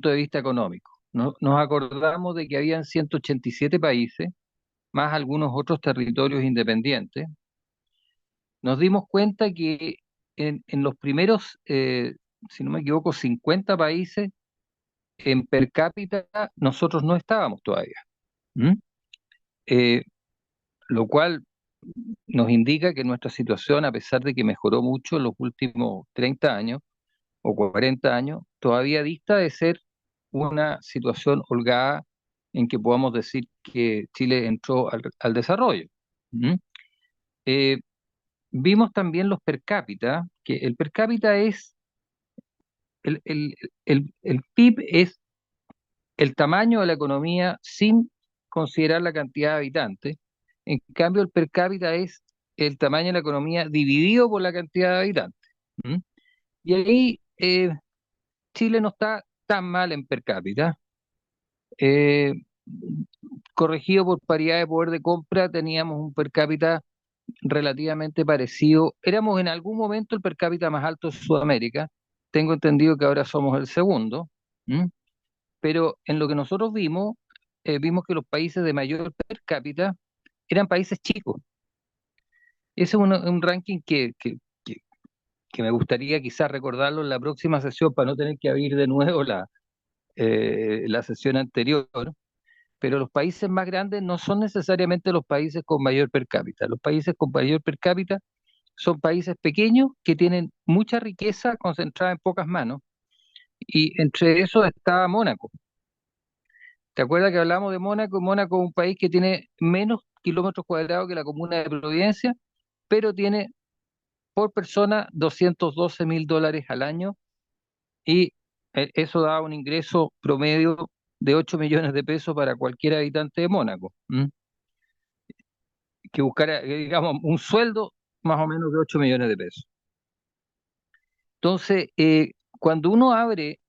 punto de vista económico. Nos acordamos de que habían 187 países, más algunos otros territorios independientes. Nos dimos cuenta que en los primeros, si no me equivoco, 50 países, en per cápita nosotros no estábamos todavía. ¿Mm? Eh, lo cual nos indica que nuestra situación, a pesar de que mejoró mucho en los últimos 30 años o 40 años, todavía dista de ser una situación holgada en que podamos decir que Chile entró al desarrollo. ¿Mm? Eh, Vimos también los per cápita, que el per cápita es, el PIB es el tamaño de la economía sin considerar la cantidad de habitantes. En cambio, el per cápita es el tamaño de la economía dividido por la cantidad de habitantes. ¿Mm? Y ahí Chile no está tan mal en per cápita. Eh, Corregido por paridad de poder de compra, teníamos un per cápita relativamente parecido. Éramos en algún momento el per cápita más alto de Sudamérica. Tengo entendido que ahora somos el segundo. ¿Mm? Pero en lo que nosotros vimos, vimos que los países de mayor per cápita eran países chicos. Ese es un ranking que me gustaría quizás recordarlo en la próxima sesión para no tener que abrir de nuevo la sesión anterior. Pero los países más grandes no son necesariamente los países con mayor per cápita. Los países con mayor per cápita son países pequeños que tienen mucha riqueza concentrada en pocas manos. Y entre esos está Mónaco. ¿Te acuerdas que hablamos de Mónaco? Mónaco es un país que tiene menos kilómetros cuadrados que la comuna de Providencia, pero tiene por persona $212.000 al año y eso da un ingreso promedio de 8 millones de pesos para cualquier habitante de Mónaco. ¿M? Que buscara, digamos, un sueldo más o menos de 8 millones de pesos. Entonces, cuando uno abre,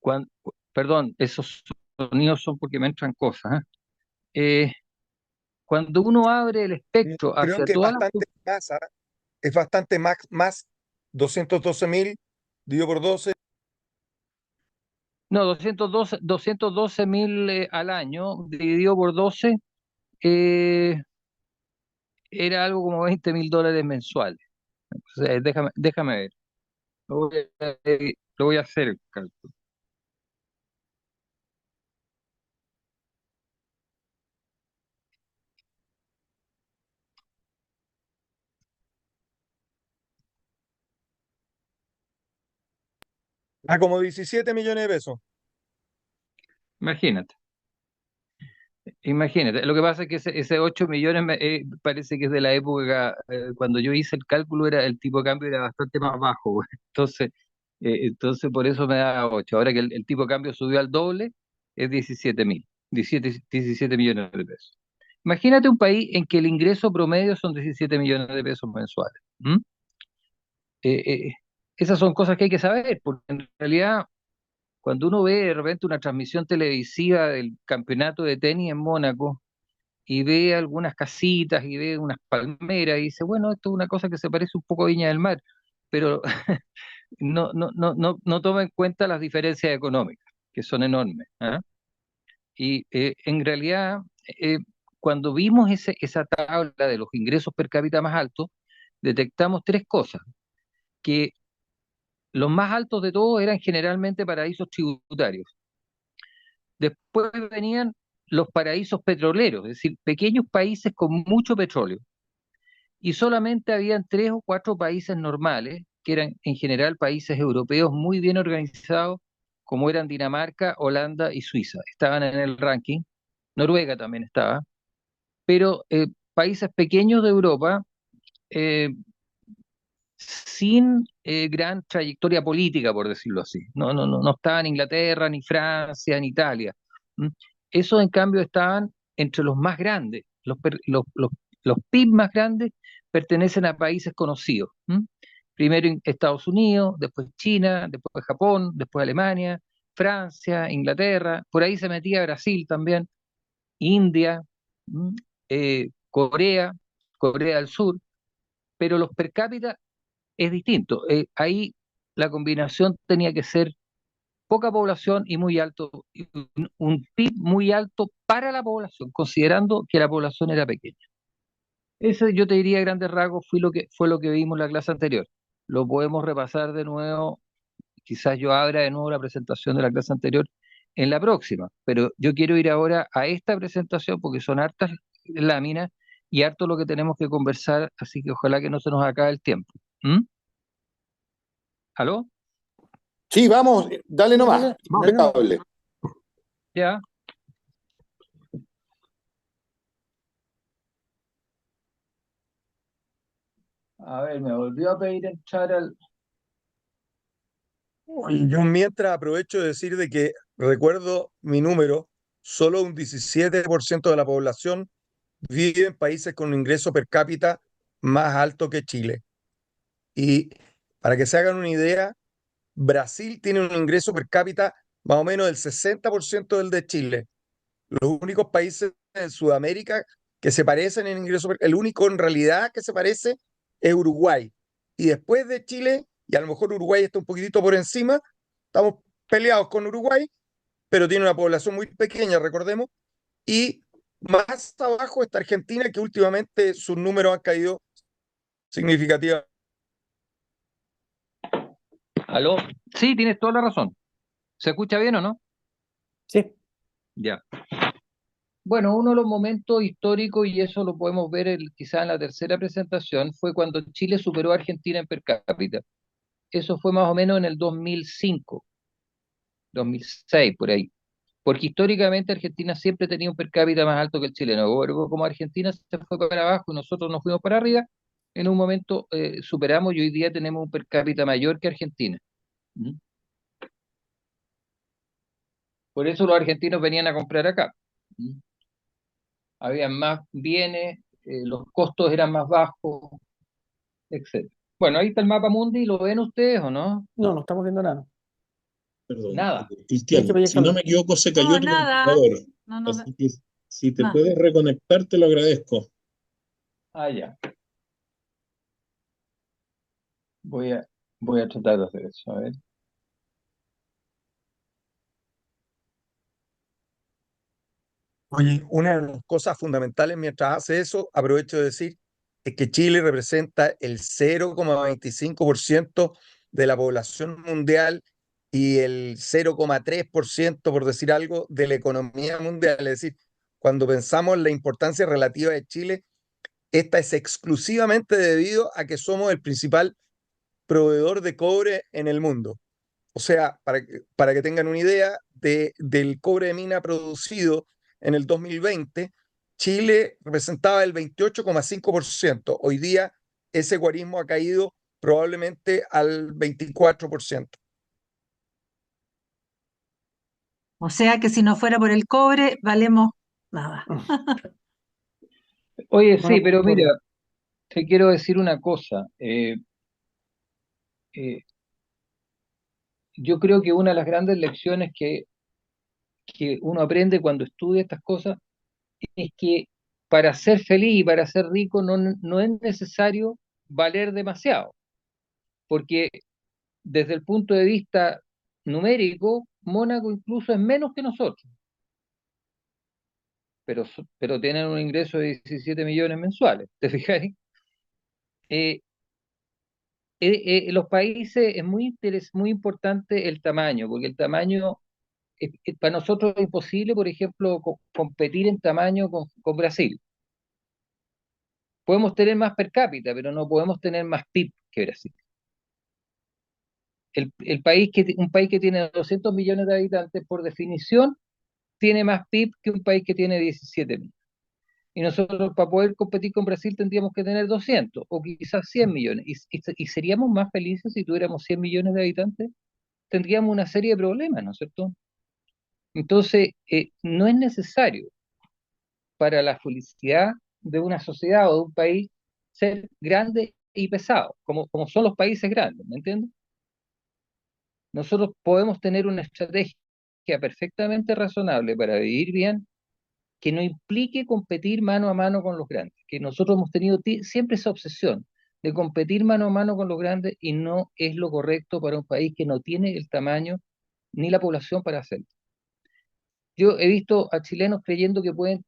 cuan- perdón, esos sonidos son porque me entran cosas. ¿Eh? Cuando uno abre el espectro Creo hacia que es todas las... bastante más, ¿ah? Es bastante más 212.000 dividido por 12. No, 212.000 al año, dividido por 12, eh, era algo como $20.000 mensuales. O sea, déjame ver. Lo voy a hacer el cálculo. A como 17 millones de pesos. Imagínate, imagínate. Lo que pasa es que ese 8 millones parece que es de la época, cuando yo hice el cálculo, el tipo de cambio era bastante más bajo, güey. Entonces por eso me da 8. Ahora que el tipo de cambio subió al doble, es 17.000, 17 millones de pesos. Imagínate un país en que el ingreso promedio son 17 millones de pesos mensuales. ¿M? Eh, eh, Esas son cosas que hay que saber, porque en realidad cuando uno ve de repente una transmisión televisiva del campeonato de tenis en Mónaco y ve algunas casitas y ve unas palmeras y dice, bueno, esto es una cosa que se parece un poco a Viña del Mar, pero no toma en cuenta las diferencias económicas, que son enormes. ¿Ah? Y en realidad, eh, cuando vimos esa tabla de los ingresos per cápita más altos, detectamos tres cosas: que los más altos de todos eran generalmente paraísos tributarios. Después venían los paraísos petroleros, es decir, pequeños países con mucho petróleo. Y solamente habían tres o cuatro países normales, que eran en general países europeos muy bien organizados, como eran Dinamarca, Holanda y Suiza. Estaban en el ranking. Noruega también estaba. Pero países pequeños de Europa, eh, sin gran trayectoria política, por decirlo así. No estaban Inglaterra, ni Francia, ni Italia. ¿Mm? Esos, en cambio, estaban entre los más grandes. Los PIB más grandes pertenecen a países conocidos. ¿Mm? Primero Estados Unidos, después China, después Japón, después Alemania, Francia, Inglaterra. Por ahí se metía Brasil también, India, ¿m? Corea, Corea del Sur. Pero los per cápita es distinto. Ahí la combinación tenía que ser poca población y muy alto, un PIB muy alto para la población, considerando que la población era pequeña. Ese yo te diría a grandes rasgos fue lo que vimos en la clase anterior. Lo podemos repasar de nuevo, quizás yo abra de nuevo la presentación de la clase anterior en la próxima, pero yo quiero ir ahora a esta presentación porque son hartas láminas y harto lo que tenemos que conversar, así que ojalá que no se nos acabe el tiempo. ¿Mm? ¿Aló? Sí, vamos, dale Sí, nomás. dale nomás. Impecable. Ya. A ver, me volvió a pedir entrar al... Y yo mientras aprovecho de decir de que recuerdo mi número, solo un 17% de la población vive en países con un ingreso per cápita más alto que Chile. Y para que se hagan una idea, Brasil tiene un ingreso per cápita más o menos del 60% del de Chile. Los únicos países en Sudamérica que se parecen en ingreso, el único en realidad que se parece es Uruguay. Y después de Chile, y a lo mejor Uruguay está un poquitito por encima, estamos peleados con Uruguay, pero tiene una población muy pequeña, recordemos, y más abajo está Argentina, que últimamente sus números han caído significativamente. ¿Aló? Sí, tienes toda la razón. ¿Se escucha bien o no? Sí. Ya. Bueno, uno de los momentos históricos, y eso lo podemos ver quizá en la tercera presentación, fue cuando Chile superó a Argentina en per cápita. Eso fue más o menos en el 2005, 2006, por ahí. Porque históricamente Argentina siempre tenía un per cápita más alto que el chileno. Luego, como Argentina se fue para abajo y nosotros nos fuimos para arriba, en un momento superamos y hoy día tenemos un per cápita mayor que Argentina. ¿Mm? Por eso los argentinos venían a comprar acá. ¿Mm? Había más bienes, los costos eran más bajos, etcétera. Bueno, ahí está el mapa mundi, ¿lo ven ustedes o no? No, no estamos viendo nada. Perdón, Nada. Tienes que Cristian, si no proyectarlo. me equivoco, se cayó No, tu nada. computador. No, no, Así que si te nada. puedes reconectar, te lo agradezco. Ah, ya. Voy a, voy a tratar de hacer eso. A ver. Oye, una de las cosas fundamentales mientras hace eso, aprovecho de decir, es que Chile representa el 0,25% de la población mundial y el 0,3%, por decir algo, de la economía mundial. Es decir, cuando pensamos en la importancia relativa de Chile, esta es exclusivamente debido a que somos el principal proveedor de cobre en el mundo. O sea, para que tengan una idea del cobre de mina producido en el 2020, Chile representaba el 28,5%. Hoy día ese guarismo ha caído probablemente al 24%. O sea que si no fuera por el cobre, valemos nada. Oye, Bueno, sí, pero mira, bueno, te quiero decir una cosa. Eh, yo creo que una de las grandes lecciones que uno aprende cuando estudia estas cosas es que para ser feliz y para ser rico no es necesario valer demasiado, porque desde el punto de vista numérico, Mónaco incluso es menos que nosotros, pero tienen un ingreso de 17 millones mensuales, ¿te fijáis? Eh, los países es muy importante el tamaño, porque el tamaño, para nosotros es imposible, por ejemplo, competir en tamaño con Brasil. Podemos tener más per cápita, pero no podemos tener más PIB que Brasil. Un país que tiene 200 millones de habitantes, por definición, tiene más PIB que un país que tiene 17 millones. Y nosotros para poder competir con Brasil tendríamos que tener 200 o quizás 100 millones. Y seríamos más felices si tuviéramos 100 millones de habitantes. Tendríamos una serie de problemas, ¿no es cierto? Entonces, no es necesario para la felicidad de una sociedad o de un país ser grande y pesado, como son los países grandes, ¿me entiendes? Nosotros podemos tener una estrategia perfectamente razonable para vivir bien, que no implique competir mano a mano con los grandes, que nosotros hemos tenido siempre esa obsesión de competir mano a mano con los grandes y no es lo correcto para un país que no tiene el tamaño ni la población para hacerlo. Yo he visto a chilenos creyendo que pueden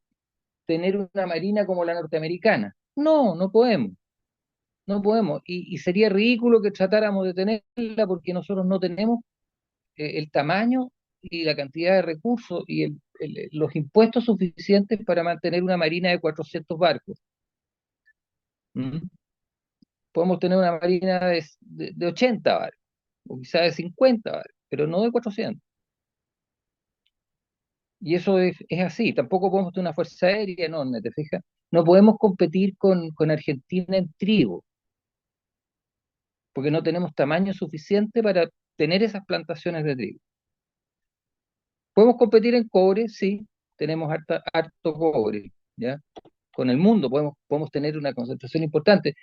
tener una marina como la norteamericana. No, no podemos, no podemos. Y sería ridículo que tratáramos de tenerla porque nosotros no tenemos el tamaño y la cantidad de recursos y los impuestos suficientes para mantener una marina de 400 barcos. ¿Mm? Podemos tener una marina de 80 barcos, o quizás de 50 barcos, pero no de 400. Y eso es así. Tampoco podemos tener una fuerza aérea enorme, ¿te fijas? No podemos competir con Argentina en trigo, porque no tenemos tamaño suficiente para tener esas plantaciones de trigo. Podemos competir en cobre, sí, tenemos harto cobre, ¿ya? Con el mundo podemos tener una concentración importante,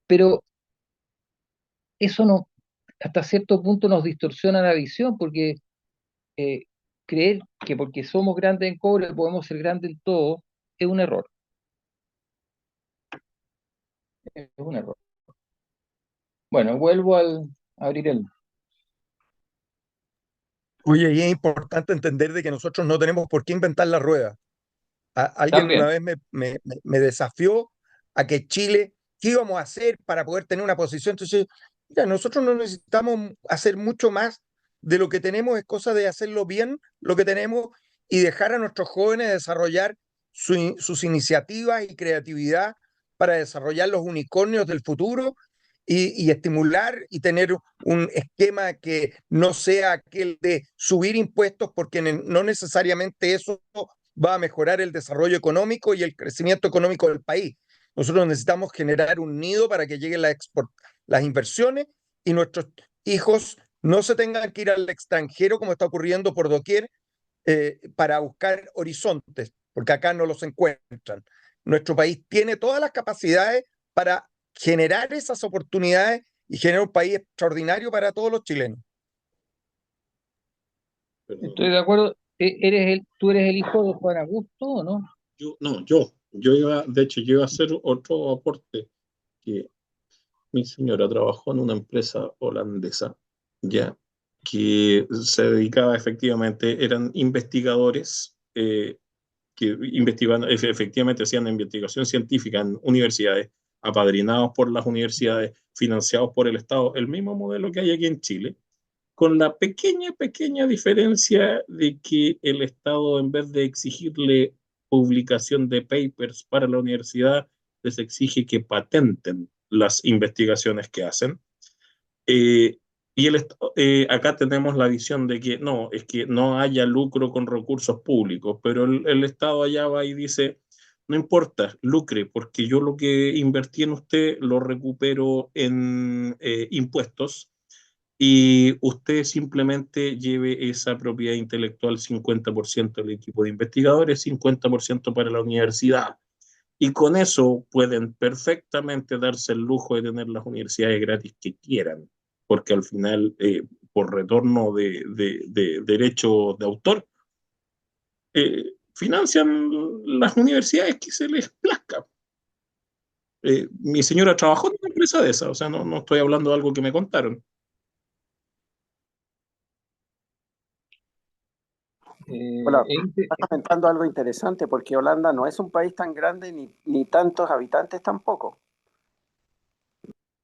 pero eso no, hasta cierto punto nos distorsiona la visión, porque eh, creer que porque somos grandes en cobre podemos ser grandes en todo es un error. Es un error. Bueno, vuelvo a abrir el. Oye, y es importante entender de que nosotros no tenemos por qué inventar la rueda. Alguien una También. vez me desafió a que Chile, ¿qué íbamos a hacer para poder tener una posición? Entonces, ya, nosotros no necesitamos hacer mucho más de lo que tenemos, es cosa de hacerlo bien, lo que tenemos, y dejar a nuestros jóvenes desarrollar sus iniciativas y creatividad para desarrollar los unicornios del futuro y estimular y tener un esquema que no sea aquel de subir impuestos, porque no necesariamente eso va a mejorar el desarrollo económico y el crecimiento económico del país. Nosotros necesitamos generar un nido para que lleguen las inversiones y nuestros hijos no se tengan que ir al extranjero como está ocurriendo por doquier para buscar horizontes, porque acá no los encuentran. Nuestro país tiene todas las capacidades para generar esas oportunidades y generar un país extraordinario para todos los chilenos. Perdón. Estoy de acuerdo. ¿Tú eres el hijo de Juan Augusto o no? De hecho, yo iba a hacer otro aporte, que mi señora trabajó en una empresa holandesa, ya, que se dedicaba efectivamente, eran investigadores que investigaban, efectivamente hacían investigación científica en universidades, apadrinados por las universidades, financiados por el Estado, el mismo modelo que hay aquí en Chile, con la pequeña diferencia de que el Estado, en vez de exigirle publicación de papers para la universidad, les exige que patenten las investigaciones que hacen. Eh, acá tenemos la visión de que no, es que no haya lucro con recursos públicos, pero el Estado allá va y dice, no importa, lucre, porque yo lo que invertí en usted lo recupero en impuestos y usted simplemente lleve esa propiedad intelectual 50% del equipo de investigadores, 50% para la universidad. Y con eso pueden perfectamente darse el lujo de tener las universidades gratis que quieran, porque al final, por retorno de derechos de autor, financian las universidades que se les plazca. Mi señora trabajó en una empresa de esa, o sea, no estoy hablando de algo que me contaron. Hola, Eh, estás comentando algo interesante porque Holanda no es un país tan grande ni tantos habitantes tampoco.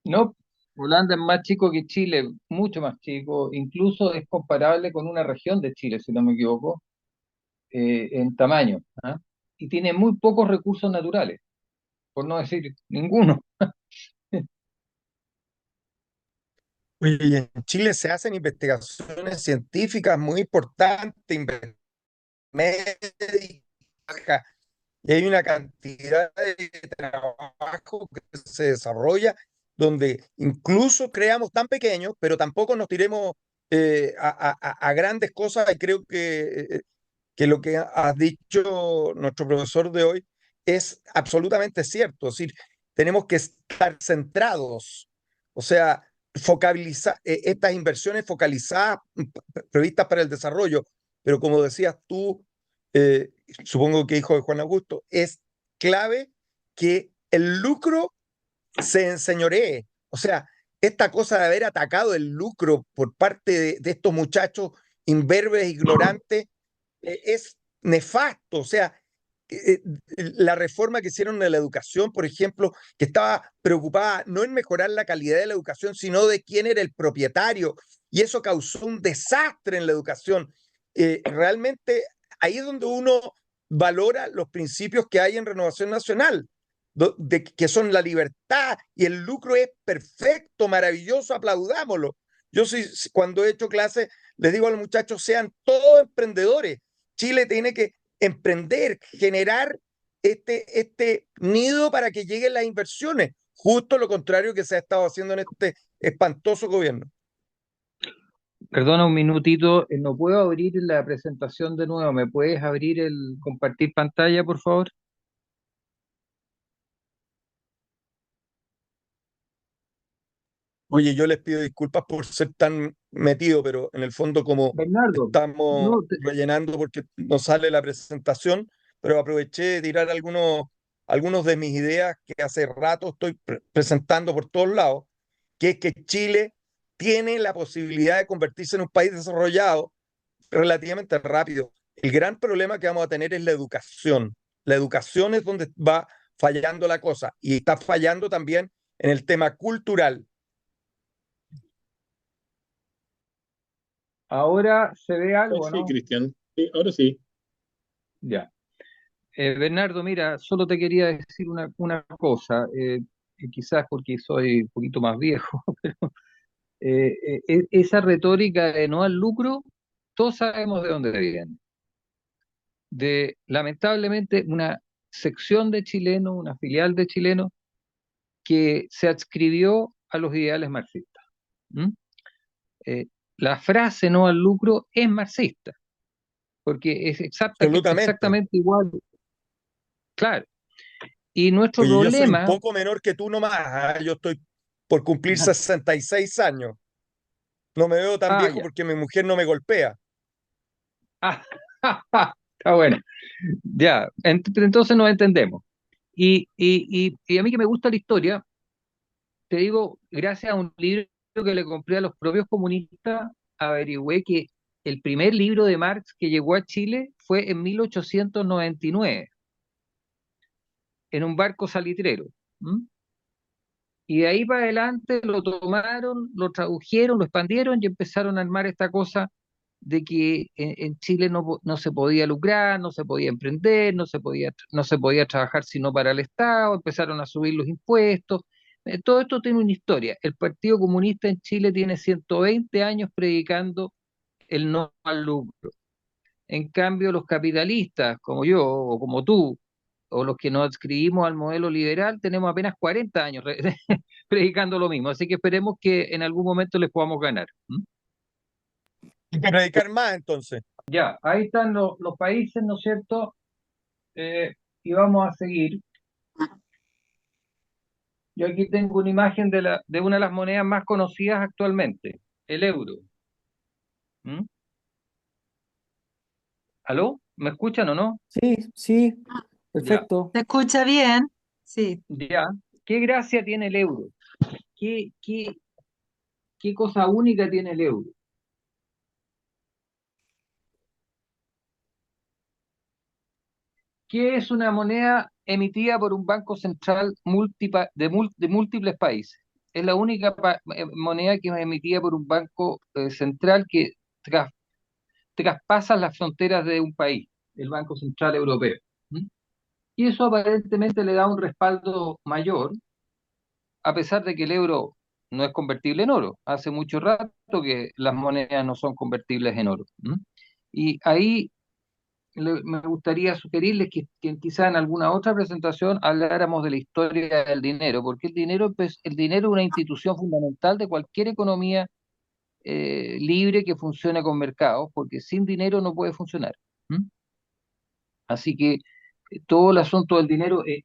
no, Holanda es más chico que Chile, mucho más chico, incluso es comparable con una región de Chile, si no me equivoco, en tamaño, ¿ah? Y tiene muy pocos recursos naturales, por no decir ninguno. Oye, y en Chile se hacen investigaciones científicas muy importantes, médicas, y hay una cantidad de trabajo que se desarrolla donde incluso creamos tan pequeños, pero tampoco nos tiremos a grandes cosas. Y creo que lo que has dicho nuestro profesor de hoy es absolutamente cierto. Es decir, tenemos que estar centrados, o sea, focalizar estas inversiones focalizadas, previstas para el desarrollo, pero como decías tú, eh, supongo que hijo de Juan Augusto, es clave que el lucro se enseñoree. O sea, esta cosa de haber atacado el lucro por parte de estos muchachos imberbes, ignorantes, es nefasto. O sea, la reforma que hicieron de la educación, por ejemplo, que estaba preocupada no en mejorar la calidad de la educación, sino de quién era el propietario, y eso causó un desastre en la educación. Realmente ahí es donde uno valora los principios que hay en Renovación Nacional, que son la libertad y el lucro es perfecto, maravilloso, aplaudámoslo. Yo cuando he hecho clases les digo a los muchachos, sean todos emprendedores. Chile tiene que emprender, generar este nido para que lleguen las inversiones, justo lo contrario que se ha estado haciendo en este espantoso gobierno. Perdona un minutito, no puedo abrir la presentación de nuevo. ¿Me puedes abrir el compartir pantalla, por favor? Oye, yo les pido disculpas por ser tan metido, pero en el fondo como Bernardo, estamos no, rellenando porque no sale la presentación, pero aproveché de tirar algunos de mis ideas que hace rato estoy presentando por todos lados, que es que Chile tiene la posibilidad de convertirse en un país desarrollado relativamente rápido. El gran problema que vamos a tener es la educación. La educación es donde va fallando la cosa y está fallando también en el tema cultural. ahora se ve Ahora algo, sí, ¿no? Cristian. Sí, ahora sí. Ya. Bernardo, mira, solo te quería decir una cosa, quizás porque soy un poquito más viejo, pero esa retórica de no al lucro, todos sabemos de dónde viene. De, lamentablemente, una sección de chilenos, una filial de chilenos, que se adscribió a los ideales marxistas. ¿Mm? Eh, la frase no al lucro es marxista, porque es Absolutamente. exactamente igual, claro. Y nuestro Oye, yo soy un problema, poco menor que tú nomás, ¿ah? Yo estoy por cumplir 66 años. No me veo tan viejo ya, porque mi mujer no me golpea. ah, está bueno, ya, entonces nos entendemos. Y a mí que me gusta la historia, te digo, gracias a un libro que le compré a los propios comunistas, averigüé que el primer libro de Marx que llegó a Chile fue en 1899, en un barco salitrero. ¿Mm? Y de ahí para adelante lo tomaron, lo tradujeron, lo expandieron y empezaron a armar esta cosa de que en Chile no se podía lucrar, no se podía emprender, no se podía trabajar sino para el Estado, empezaron a subir los impuestos. Todo esto tiene una historia. El Partido Comunista en Chile tiene 120 años predicando el no al lucro. En cambio, los capitalistas, como yo o como tú, o los que nos adscribimos al modelo liberal, tenemos apenas 40 años predicando lo mismo. Así que esperemos que en algún momento les podamos ganar. ¿Mm? Hay que predicar más entonces. Ya, ahí están los países, ¿no es cierto? Y vamos a seguir. Yo aquí tengo una imagen de una de las monedas más conocidas actualmente, el euro. ¿Mm? ¿Aló? ¿Me escuchan o no? Sí, sí, Ya, perfecto. ¿Se escucha bien? Sí. ya. ¿Qué gracia tiene el euro? ¿Qué cosa única tiene el euro? ¿Qué es una moneda emitida por un banco central de múltiples países? Es la única moneda que es emitida por un banco central que tras- traspasa las fronteras de un país, el Banco Central Europeo. ¿Mm? Y eso aparentemente le da un respaldo mayor, a pesar de que el euro no es convertible en oro. Hace mucho rato que las monedas no son convertibles en oro. ¿Mm? Y ahí me gustaría sugerirles que quizá en alguna otra presentación habláramos de la historia del dinero, porque el dinero, pues, el dinero es una institución fundamental de cualquier economía libre que funcione con mercados, porque sin dinero no puede funcionar. ¿Mm? Así que todo el asunto del dinero es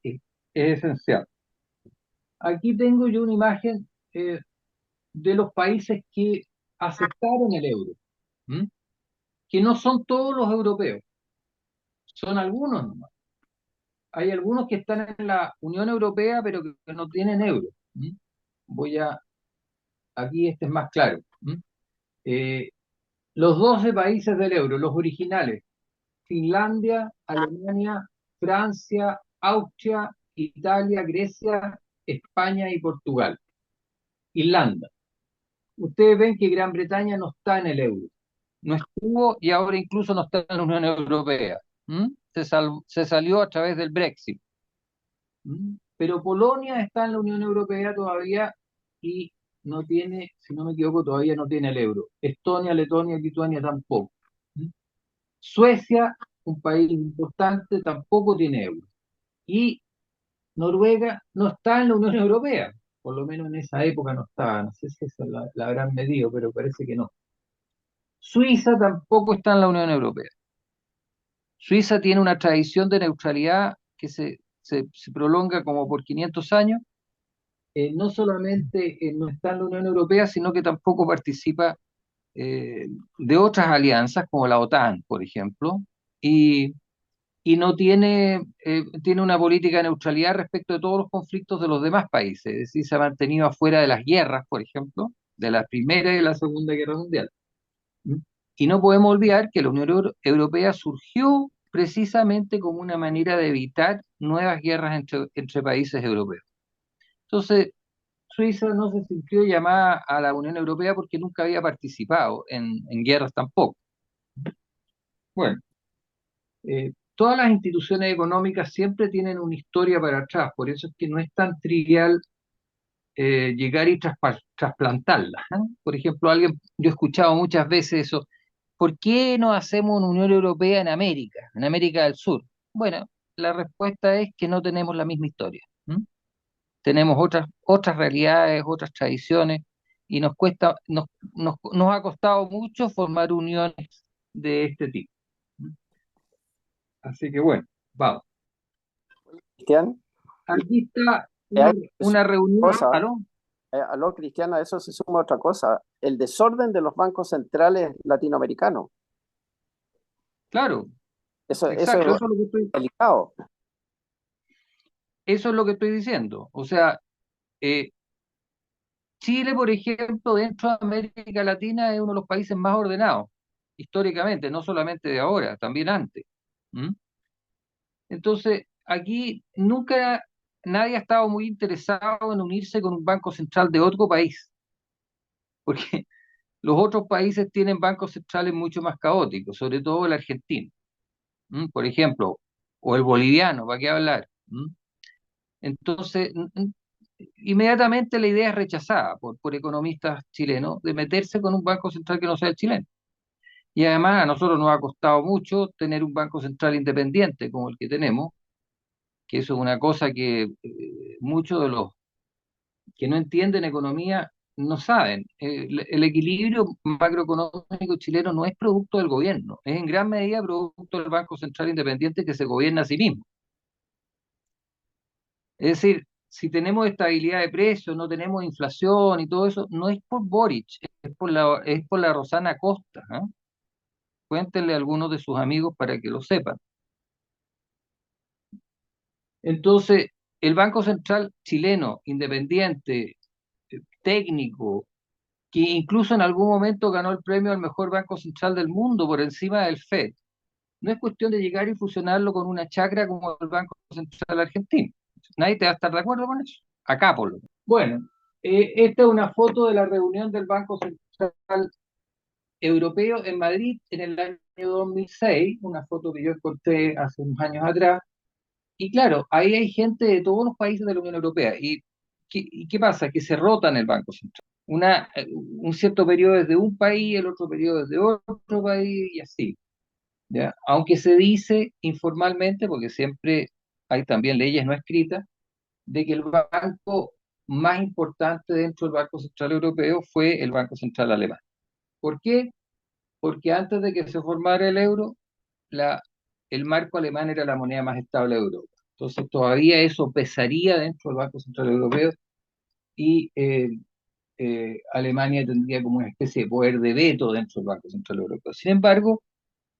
esencial. Aquí tengo yo una imagen de los países que aceptaron el euro, ¿Mm? Que no son todos los europeos, son algunos nomás. Hay algunos que están en la Unión Europea, pero que no tienen euro. ¿Mm? Voy a, aquí este es más claro. ¿Mm? Eh, Los 12 países del euro, los originales: Finlandia, Alemania, Francia, Austria, Italia, Grecia, España y Portugal. Irlanda. Ustedes ven que Gran Bretaña no está en el euro, no estuvo y ahora incluso no está en la Unión Europea. ¿Mm? Se salió a través del Brexit. ¿Mm? Pero Polonia está en la Unión Europea todavía y no tiene, si no me equivoco, todavía no tiene el euro. Estonia, Letonia, Lituania tampoco. ¿Mm? Suecia, un país importante, tampoco tiene euro. Y Noruega no está en la Unión Europea, por lo menos en esa época no estaba, no sé si esa la habrán medido, pero parece que no. Suiza tampoco está en la Unión Europea. Suiza tiene una tradición de neutralidad que se prolonga como por 500 años. No solamente no está en la Unión Europea, sino que tampoco participa de otras alianzas como la OTAN, por ejemplo, y, y no tiene una política de neutralidad respecto de todos los conflictos de los demás países, es decir, se ha mantenido afuera de las guerras, por ejemplo, de la Primera y de la Segunda Guerra Mundial. ¿Mm? Y no podemos olvidar que la Unión Europea surgió precisamente como una manera de evitar nuevas guerras entre países europeos. Entonces, Suiza no se sintió llamada a la Unión Europea porque nunca había participado en guerras tampoco. Bueno, todas las instituciones económicas siempre tienen una historia para atrás, por eso es que no es tan trivial llegar y trasplantarlas. ¿Eh? Por ejemplo, yo he escuchado muchas veces eso: ¿por qué no hacemos una Unión Europea en América del Sur? Bueno, la respuesta es que no tenemos la misma historia. ¿Mm? Tenemos otras realidades, otras tradiciones, y nos ha costado mucho formar uniones de este tipo. ¿Mm? Así que bueno, vamos. Cristian, Aquí está hay una reunión. cosa, ¿Aló? aló, Cristian, a eso se suma otra cosa, el desorden de los bancos centrales latinoamericanos. Claro, Eso exacto, es delicado. eso es lo que estoy diciendo. O sea, eh, Chile, por ejemplo, dentro de América Latina es uno de los países más ordenados, históricamente, no solamente de ahora, también antes. ¿Mm? Entonces, aquí nunca nadie ha estado muy interesado en unirse con un banco central de otro país, porque los otros países tienen bancos centrales mucho más caóticos, sobre todo el argentino, por ejemplo, o el boliviano, ¿para qué hablar? Entonces, inmediatamente la idea es rechazada por economistas chilenos de meterse con un banco central que no sea el chileno. Y además a nosotros nos ha costado mucho tener un banco central independiente como el que tenemos, que eso es una cosa que muchos de los que no entienden economía no saben. El equilibrio macroeconómico chileno no es producto del gobierno, es en gran medida producto del Banco Central Independiente que se gobierna a sí mismo. Es decir, si tenemos estabilidad de precios, no tenemos inflación y todo eso, no es por Boric, es por la Rosana Acosta. ¿Eh? Cuéntenle a algunos de sus amigos para que lo sepan. Entonces, el Banco Central chileno, independiente, técnico, que incluso en algún momento ganó el premio al mejor banco central del mundo por encima del FED, no es cuestión de llegar y fusionarlo con una chacra como el Banco Central argentino. Nadie te va a estar de acuerdo con eso. Acá, por lo menos. Bueno, esta es una foto de la reunión del Banco Central Europeo en Madrid en el año 2006, una foto que yo encontré hace unos años atrás. Y claro, ahí hay gente de todos los países de la Unión Europea. ¿Y qué pasa? Que se rota en el Banco Central. Un cierto periodo es de un país, el otro periodo es de otro país y así. ¿Ya? Aunque se dice informalmente, porque siempre hay también leyes no escritas, de que el banco más importante dentro del Banco Central Europeo fue el Banco Central Alemán. ¿Por qué? Porque antes de que se formara el euro, el marco alemán era la moneda más estable de Europa. Entonces todavía eso pesaría dentro del Banco Central Europeo y Alemania tendría como una especie de poder de veto dentro del Banco Central Europeo. Sin embargo,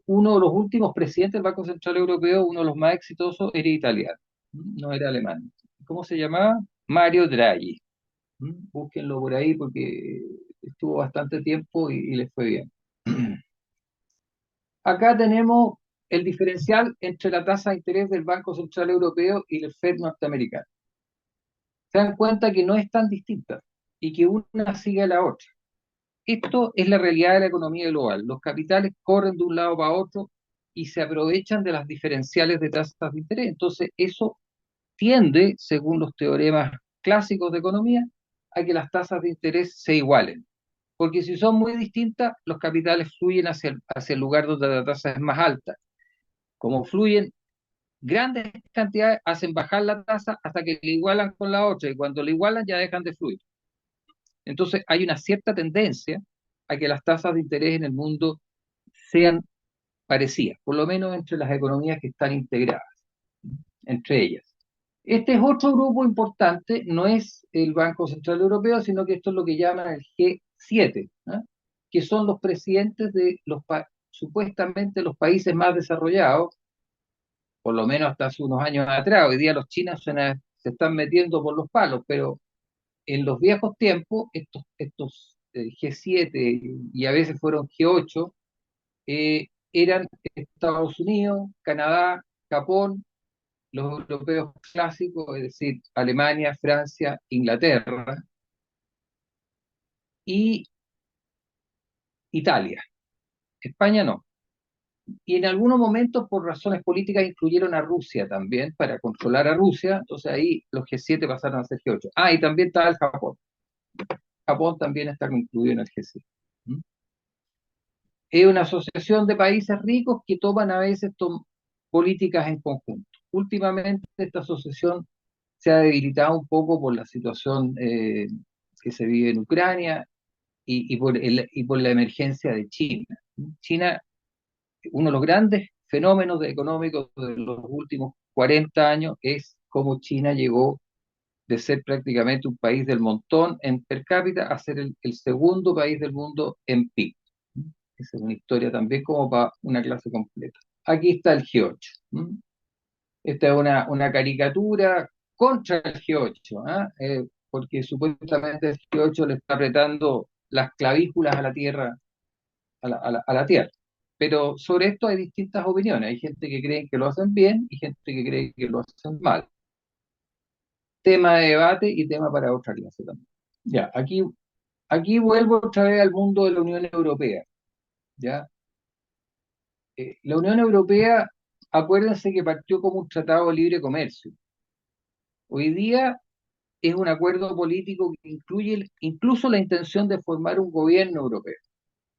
uno de los últimos presidentes del Banco Central Europeo, uno de los más exitosos, era italiano, no era alemán. ¿Cómo se llamaba? Mario Draghi. Búsquenlo por ahí porque estuvo bastante tiempo y les fue bien. Acá tenemos el diferencial entre la tasa de interés del Banco Central Europeo y el Fed norteamericano. Se dan cuenta que no es tan distinta y que una sigue a la otra. Esto es la realidad de la economía global. Los capitales corren de un lado para otro y se aprovechan de las diferenciales de tasas de interés. Entonces, eso tiende, según los teoremas clásicos de economía, a que las tasas de interés se igualen. Porque si son muy distintas, los capitales fluyen hacia el lugar donde la tasa es más alta. Como fluyen grandes cantidades, hacen bajar la tasa hasta que le igualan con la otra, y cuando le igualan ya dejan de fluir. Entonces hay una cierta tendencia a que las tasas de interés en el mundo sean parecidas, por lo menos entre las economías que están integradas, entre ellas. Este es otro grupo importante, no es el Banco Central Europeo, sino que esto es lo que llaman el G7, ¿eh? Que son los presidentes de supuestamente los países más desarrollados, por lo menos hasta hace unos años atrás. Hoy día los chinos se están metiendo por los palos, pero en los viejos tiempos, estos G7 y a veces fueron G8, eran Estados Unidos, Canadá, Japón, los europeos clásicos, es decir, Alemania, Francia, Inglaterra y Italia. España no. Y en algunos momentos, por razones políticas, incluyeron a Rusia también, para controlar a Rusia. Entonces ahí los G7 pasaron a ser G8. Ah, y también está el Japón. Japón también está incluido en el G7. ¿Mm? Es una asociación de países ricos que toman a veces políticas en conjunto. Últimamente esta asociación se ha debilitado un poco por la situación que se vive en Ucrania y por la emergencia de China. China, uno de los grandes fenómenos económicos de los últimos 40 años es cómo China llegó de ser prácticamente un país del montón en per cápita a ser el segundo país del mundo en PIB. Esa es una historia también como para una clase completa. Aquí está el G8. Esta es una caricatura contra el G8, porque supuestamente el G8 le está apretando las clavículas a la Tierra, a la Tierra. Pero sobre esto hay distintas opiniones. Hay gente que cree que lo hacen bien y gente que cree que lo hacen mal. Tema de debate y tema para otra clase también. Ya, aquí vuelvo otra vez al mundo de la Unión Europea. ¿Ya? La Unión Europea, acuérdense que partió como un tratado de libre comercio. Hoy día es un acuerdo político que incluye incluso la intención de formar un gobierno europeo,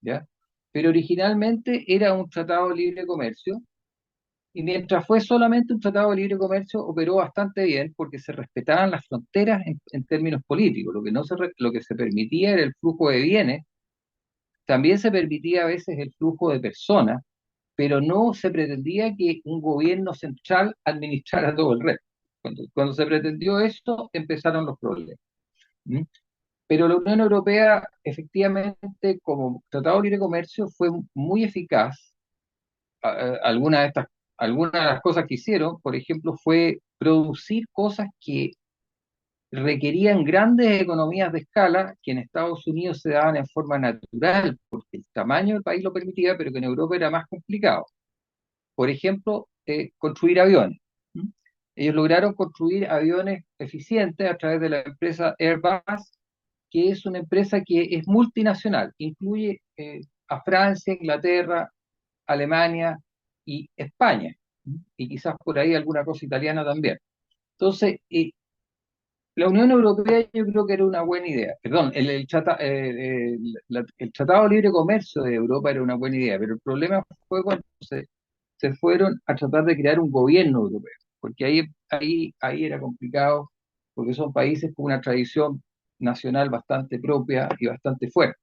¿ya? Pero originalmente era un tratado de libre comercio, y mientras fue solamente un tratado de libre comercio, operó bastante bien porque se respetaban las fronteras en términos políticos. Lo que se permitía era el flujo de bienes, también se permitía a veces el flujo de personas, pero no se pretendía que un gobierno central administrara todo el resto. Cuando se pretendió esto, empezaron los problemas. ¿Mm? Pero la Unión Europea, efectivamente, como Tratado de Libre Comercio, fue muy eficaz. Algunas de las cosas que hicieron, por ejemplo, fue producir cosas que requerían grandes economías de escala que en Estados Unidos se daban en forma natural, porque el tamaño del país lo permitía, pero que en Europa era más complicado. Por ejemplo, construir aviones. ¿Mm? Ellos lograron construir aviones eficientes a través de la empresa Airbus, que es una empresa que es multinacional, incluye a Francia, Inglaterra, Alemania y España, y quizás por ahí alguna cosa italiana también. Entonces, la Unión Europea yo creo que era una buena idea. Perdón, el Tratado de Libre Comercio de Europa era una buena idea, pero el problema fue cuando se fueron a tratar de crear un gobierno europeo, porque ahí era complicado, porque son países con una tradición nacional bastante propia y bastante fuerte.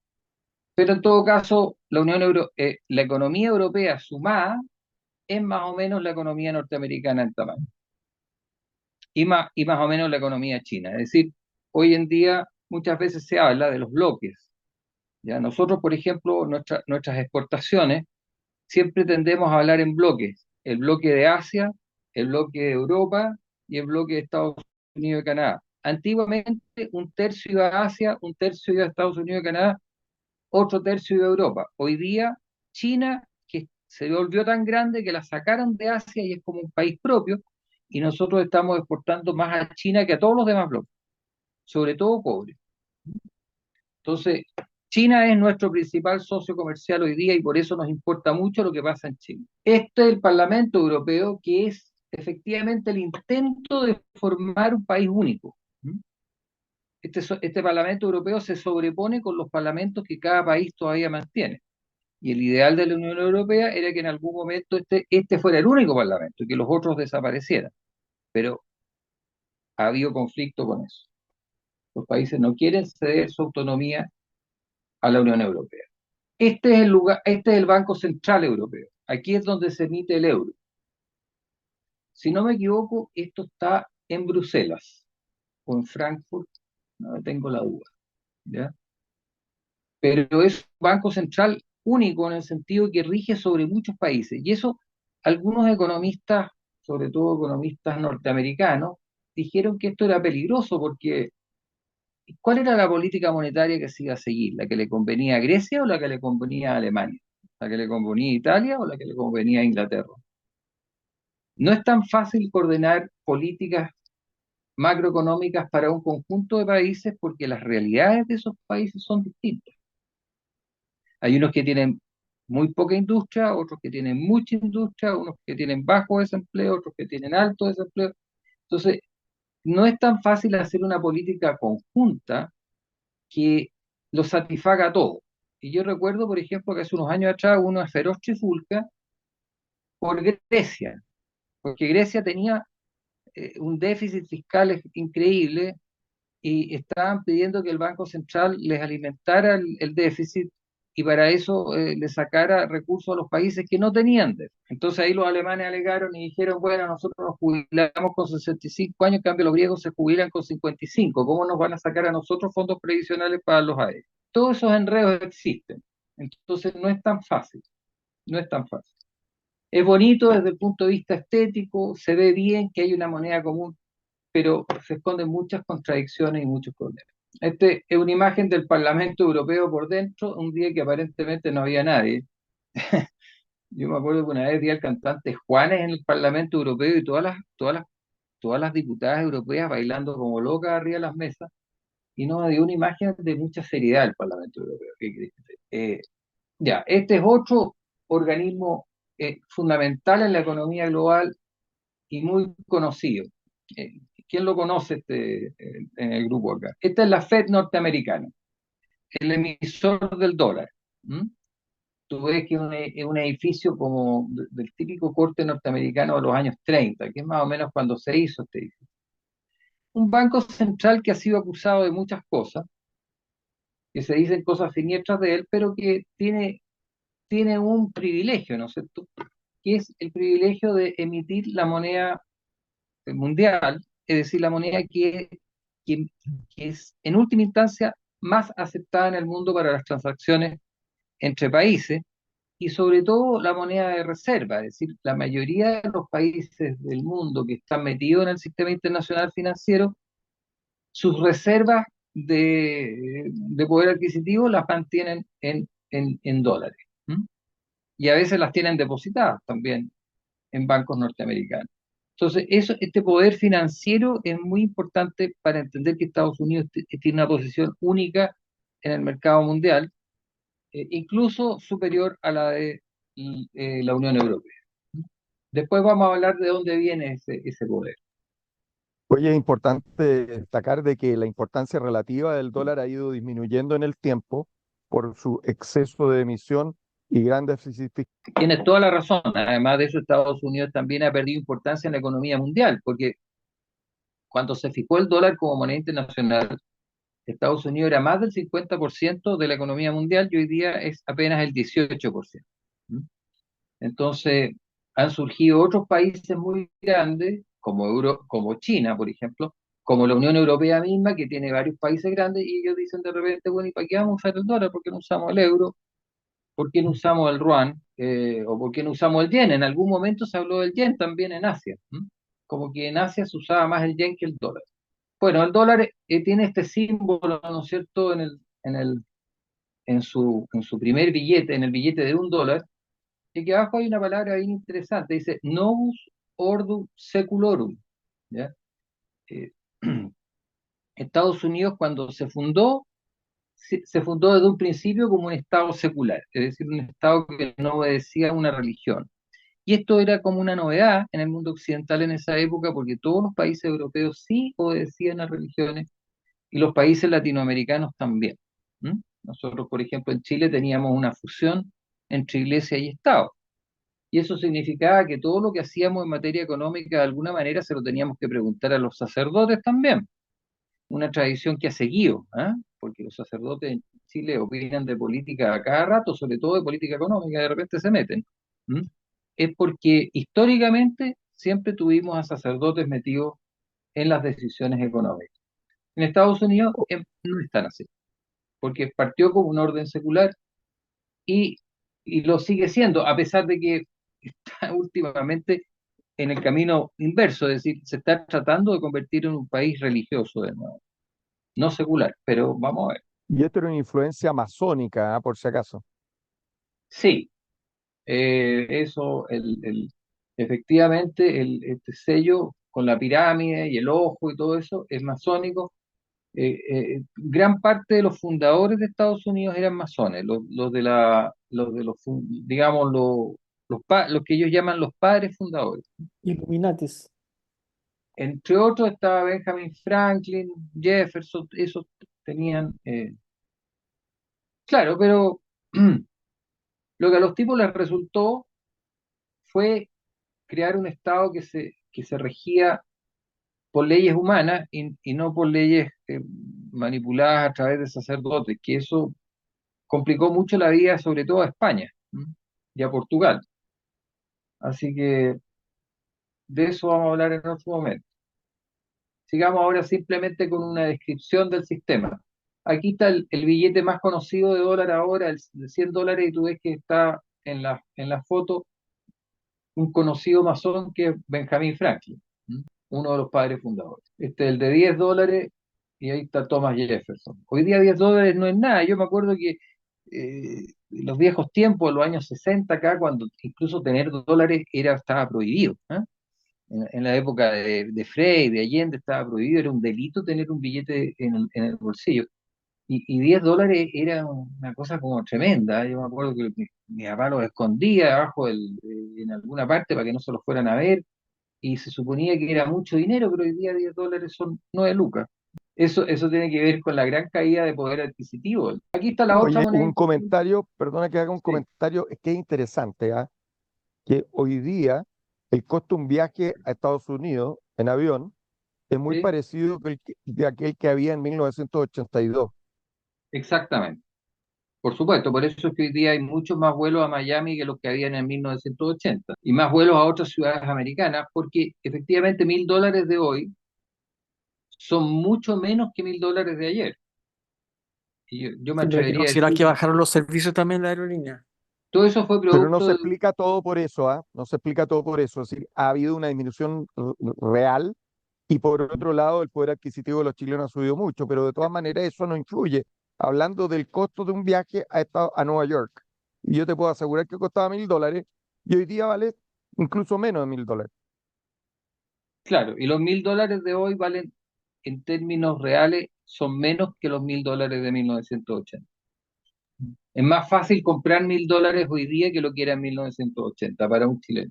Pero en todo caso, la economía europea sumada es más o menos la economía norteamericana en tamaño, y más o menos la economía china. Es decir, hoy en día muchas veces se habla de los bloques. ¿Ya? Nosotros, por ejemplo, nuestras exportaciones siempre tendemos a hablar en bloques: el bloque de Asia, el bloque de Europa y el bloque de Estados Unidos y Canadá. Antiguamente un tercio iba a Asia, un tercio iba a Estados Unidos y Canadá, otro tercio iba a Europa. Hoy día China, que se volvió tan grande que la sacaron de Asia y es como un país propio, y nosotros estamos exportando más a China que a todos los demás bloques, sobre todo cobre. Entonces, China es nuestro principal socio comercial hoy día y por eso nos importa mucho lo que pasa en China. Este es el Parlamento Europeo, que es efectivamente el intento de formar un país único. Este Parlamento Europeo se sobrepone con los parlamentos que cada país todavía mantiene. Y el ideal de la Unión Europea era que en algún momento este fuera el único parlamento y que los otros desaparecieran. Pero ha habido conflicto con eso. Los países no quieren ceder su autonomía a la Unión Europea. Este es el lugar, este es el Banco Central Europeo. Aquí es donde se emite el euro. Si no me equivoco, esto está en Bruselas o en Frankfurt, no tengo la duda, ¿ya? Pero es un banco central único en el sentido que rige sobre muchos países. Y eso, algunos economistas, sobre todo economistas norteamericanos, dijeron que esto era peligroso porque ¿cuál era la política monetaria que se iba a seguir? ¿La que le convenía a Grecia o la que le convenía a Alemania? ¿La que le convenía a Italia o la que le convenía a Inglaterra? No es tan fácil coordinar políticas macroeconómicas para un conjunto de países porque las realidades de esos países son distintas. Hay unos que tienen muy poca industria, otros que tienen mucha industria, unos que tienen bajo desempleo, otros que tienen alto desempleo. Entonces, no es tan fácil hacer una política conjunta que lo satisfaga a todos. Y yo recuerdo, por ejemplo, que hace unos años atrás hubo una feroz trifulca por Grecia, porque Grecia tenía un déficit fiscal increíble y estaban pidiendo que el Banco Central les alimentara el déficit y para eso le sacara recursos a los países que no tenían déficit. Entonces ahí los alemanes alegaron y dijeron, bueno, nosotros nos jubilamos con 65 años, en cambio los griegos se jubilan con 55, ¿cómo nos van a sacar a nosotros fondos previsionales para los AE? Todos esos enredos existen, entonces no es tan fácil, no es tan fácil. Es bonito desde el punto de vista estético, se ve bien que hay una moneda común, pero se esconden muchas contradicciones y muchos problemas. Este es una imagen del Parlamento Europeo por dentro, un día que aparentemente no había nadie. Yo me acuerdo que una vez vi al cantante Juanes en el Parlamento Europeo y todas las diputadas europeas bailando como locas arriba de las mesas, y no dio una imagen de mucha seriedad el Parlamento Europeo. ¿Qué crees que ya, este es otro organismo fundamental en la economía global y muy conocido. Eh, ¿Quién lo conoce en el grupo acá? Esta es la Fed norteamericana, el emisor del dólar. ¿Mm? Tú ves que es un edificio como del típico corte norteamericano de los años 30, que es más o menos cuando se hizo este edificio. Un banco central que ha sido acusado de muchas cosas, que se dicen cosas siniestras de él, pero que tiene un privilegio, ¿no es cierto? Que es el privilegio de emitir la moneda mundial, es decir, la moneda que, que es en última instancia más aceptada en el mundo para las transacciones entre países y sobre todo la moneda de reserva, es decir, la mayoría de los países del mundo que están metidos en el sistema internacional financiero, sus reservas de poder adquisitivo las mantienen en dólares. ¿Mm? Y a veces las tienen depositadas también en bancos norteamericanos. Entonces, este poder financiero es muy importante para entender que Estados Unidos tiene una posición única en el mercado mundial, incluso superior a la de la Unión Europea. Después vamos a hablar de dónde viene ese poder. Oye, es importante destacar de que la importancia relativa del dólar ha ido disminuyendo en el tiempo por su exceso de emisión y gran déficit fiscal. Tienes toda la razón. Además de eso, Estados Unidos también ha perdido importancia en la economía mundial, porque cuando se fijó el dólar como moneda internacional, Estados Unidos era más del 50% de la economía mundial y hoy día es apenas el 18%. ¿Mm? Entonces, han surgido otros países muy grandes, como China, por ejemplo, como la Unión Europea misma, que tiene varios países grandes, y ellos dicen de repente, bueno, ¿y para qué vamos a usar el dólar? ¿Por qué no usamos el euro? ¿Por qué no usamos el yuan? ¿O por qué no usamos el yen? En algún momento se habló del yen también en Asia. ¿Mm? Como que en Asia se usaba más el yen que el dólar. Bueno, el dólar tiene este símbolo, ¿no es cierto?, en su primer billete, en el billete de $1, y que abajo hay una palabra bien interesante, dice Novus Ordo Seculorum, ¿ya? Eh, Estados Unidos cuando se fundó desde un principio como un Estado secular, es decir, un Estado que no obedecía a una religión. Y esto era como una novedad en el mundo occidental en esa época, porque todos los países europeos sí obedecían a religiones y los países latinoamericanos también. ¿Mm? Nosotros, por ejemplo, en Chile teníamos una fusión entre iglesia y Estado. Y eso significaba que todo lo que hacíamos en materia económica, de alguna manera, se lo teníamos que preguntar a los sacerdotes también. Una tradición que ha seguido, ¿ah? Porque los sacerdotes en Chile opinan de política a cada rato, sobre todo de política económica, de repente se meten. ¿Mm? Es porque históricamente siempre tuvimos a sacerdotes metidos en las decisiones económicas. En Estados Unidos no están así, porque partió como un orden secular y, y lo sigue siendo, a pesar de que está últimamente en el camino inverso, es decir, se está tratando de convertir en un país religioso de nuevo, no secular, pero vamos a ver. Y esto era una influencia masónica, por si acaso. Sí, eso, efectivamente, este sello con la pirámide y el ojo y todo eso es masónico. Gran parte de los fundadores de Estados Unidos eran masones, digamos, los que ellos llaman los padres fundadores. Illuminatis. Entre otros estaba Benjamin Franklin, Jefferson, esos tenían, claro, pero lo que a los tipos les resultó fue crear un Estado que se regía por leyes humanas y no por leyes manipuladas a través de sacerdotes, que eso complicó mucho la vida, sobre todo a España, ¿m? Y a Portugal. Así que de eso vamos a hablar en otro momento. Sigamos ahora simplemente con una descripción del sistema. Aquí está el billete más conocido de dólar ahora, el de $100, y tú ves que está en la foto un conocido masón que es Benjamin Franklin, ¿m? Uno de los padres fundadores. Este es el de $10 y ahí está Thomas Jefferson. Hoy día $10 no es nada. Yo me acuerdo que en los viejos tiempos, los años 60 acá, cuando incluso tener dólares estaba prohibido. ¿Ah? En la época de Frei, de Allende, estaba prohibido, era un delito tener un billete en el bolsillo. Y $10 era una cosa como tremenda. Yo me acuerdo que mi papá los escondía abajo en alguna parte para que no se los fueran a ver, y se suponía que era mucho dinero, pero hoy día $10 son 9 lucas. Eso tiene que ver con la gran caída de poder adquisitivo. Aquí está la otra Oye, moneda. un comentario, perdona que haga un Sí, comentario, es que es interesante, ¿ah? Que hoy día el costo de un viaje a Estados Unidos en avión es muy sí, parecido de aquel que había en 1982. exactamente. Por supuesto, por eso es que hoy día hay muchos más vuelos a Miami que los que habían en 1980 y más vuelos a otras ciudades americanas, porque efectivamente $1.000 de hoy son mucho menos que $1.000 de ayer. Y yo me Sí, pero hay que atrevería a considerar decir, que bajaron los servicios también de la aerolínea. todo eso fue Pero no producto se de, explica todo por eso, ¿ah? No se explica todo por eso. Es decir, ha habido una disminución real y por otro lado el poder adquisitivo de los chilenos ha subido mucho, pero de todas maneras eso no influye. Hablando del costo de un viaje a Nueva York, y yo te puedo asegurar que costaba $1.000 y hoy día vale incluso menos de $1.000. claro, y los $1.000 de hoy valen, en términos reales, son menos que los $1.000 de 1980. Es más fácil comprar $1.000 hoy día que lo que era en 1980 para un chileno.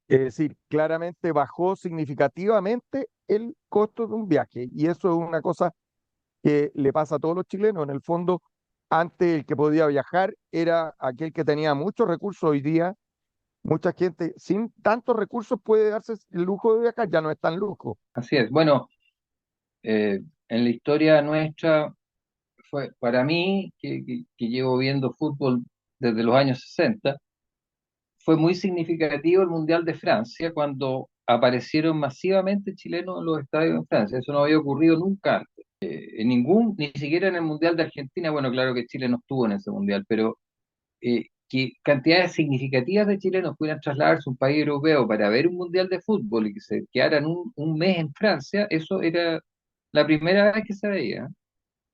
Es decir, claramente bajó significativamente el costo de un viaje y eso es una cosa que le pasa a todos los chilenos. En el fondo, antes el que podía viajar era aquel que tenía muchos recursos. Hoy día, mucha gente sin tantos recursos puede darse el lujo de viajar, ya no es tan lujo. Así es. Bueno, en la historia nuestra, fue para mí, que llevo viendo fútbol desde los años 60, fue muy significativo el Mundial de Francia cuando aparecieron masivamente chilenos en los estadios en Francia. Eso no había ocurrido nunca antes. En ningún, ni siquiera en el Mundial de Argentina. Bueno, claro que Chile no estuvo en ese Mundial, pero que cantidades significativas de chilenos pudieran trasladarse a un país europeo para ver un mundial de fútbol y que se quedaran un mes en Francia, eso era la primera vez que se veía, ¿eh?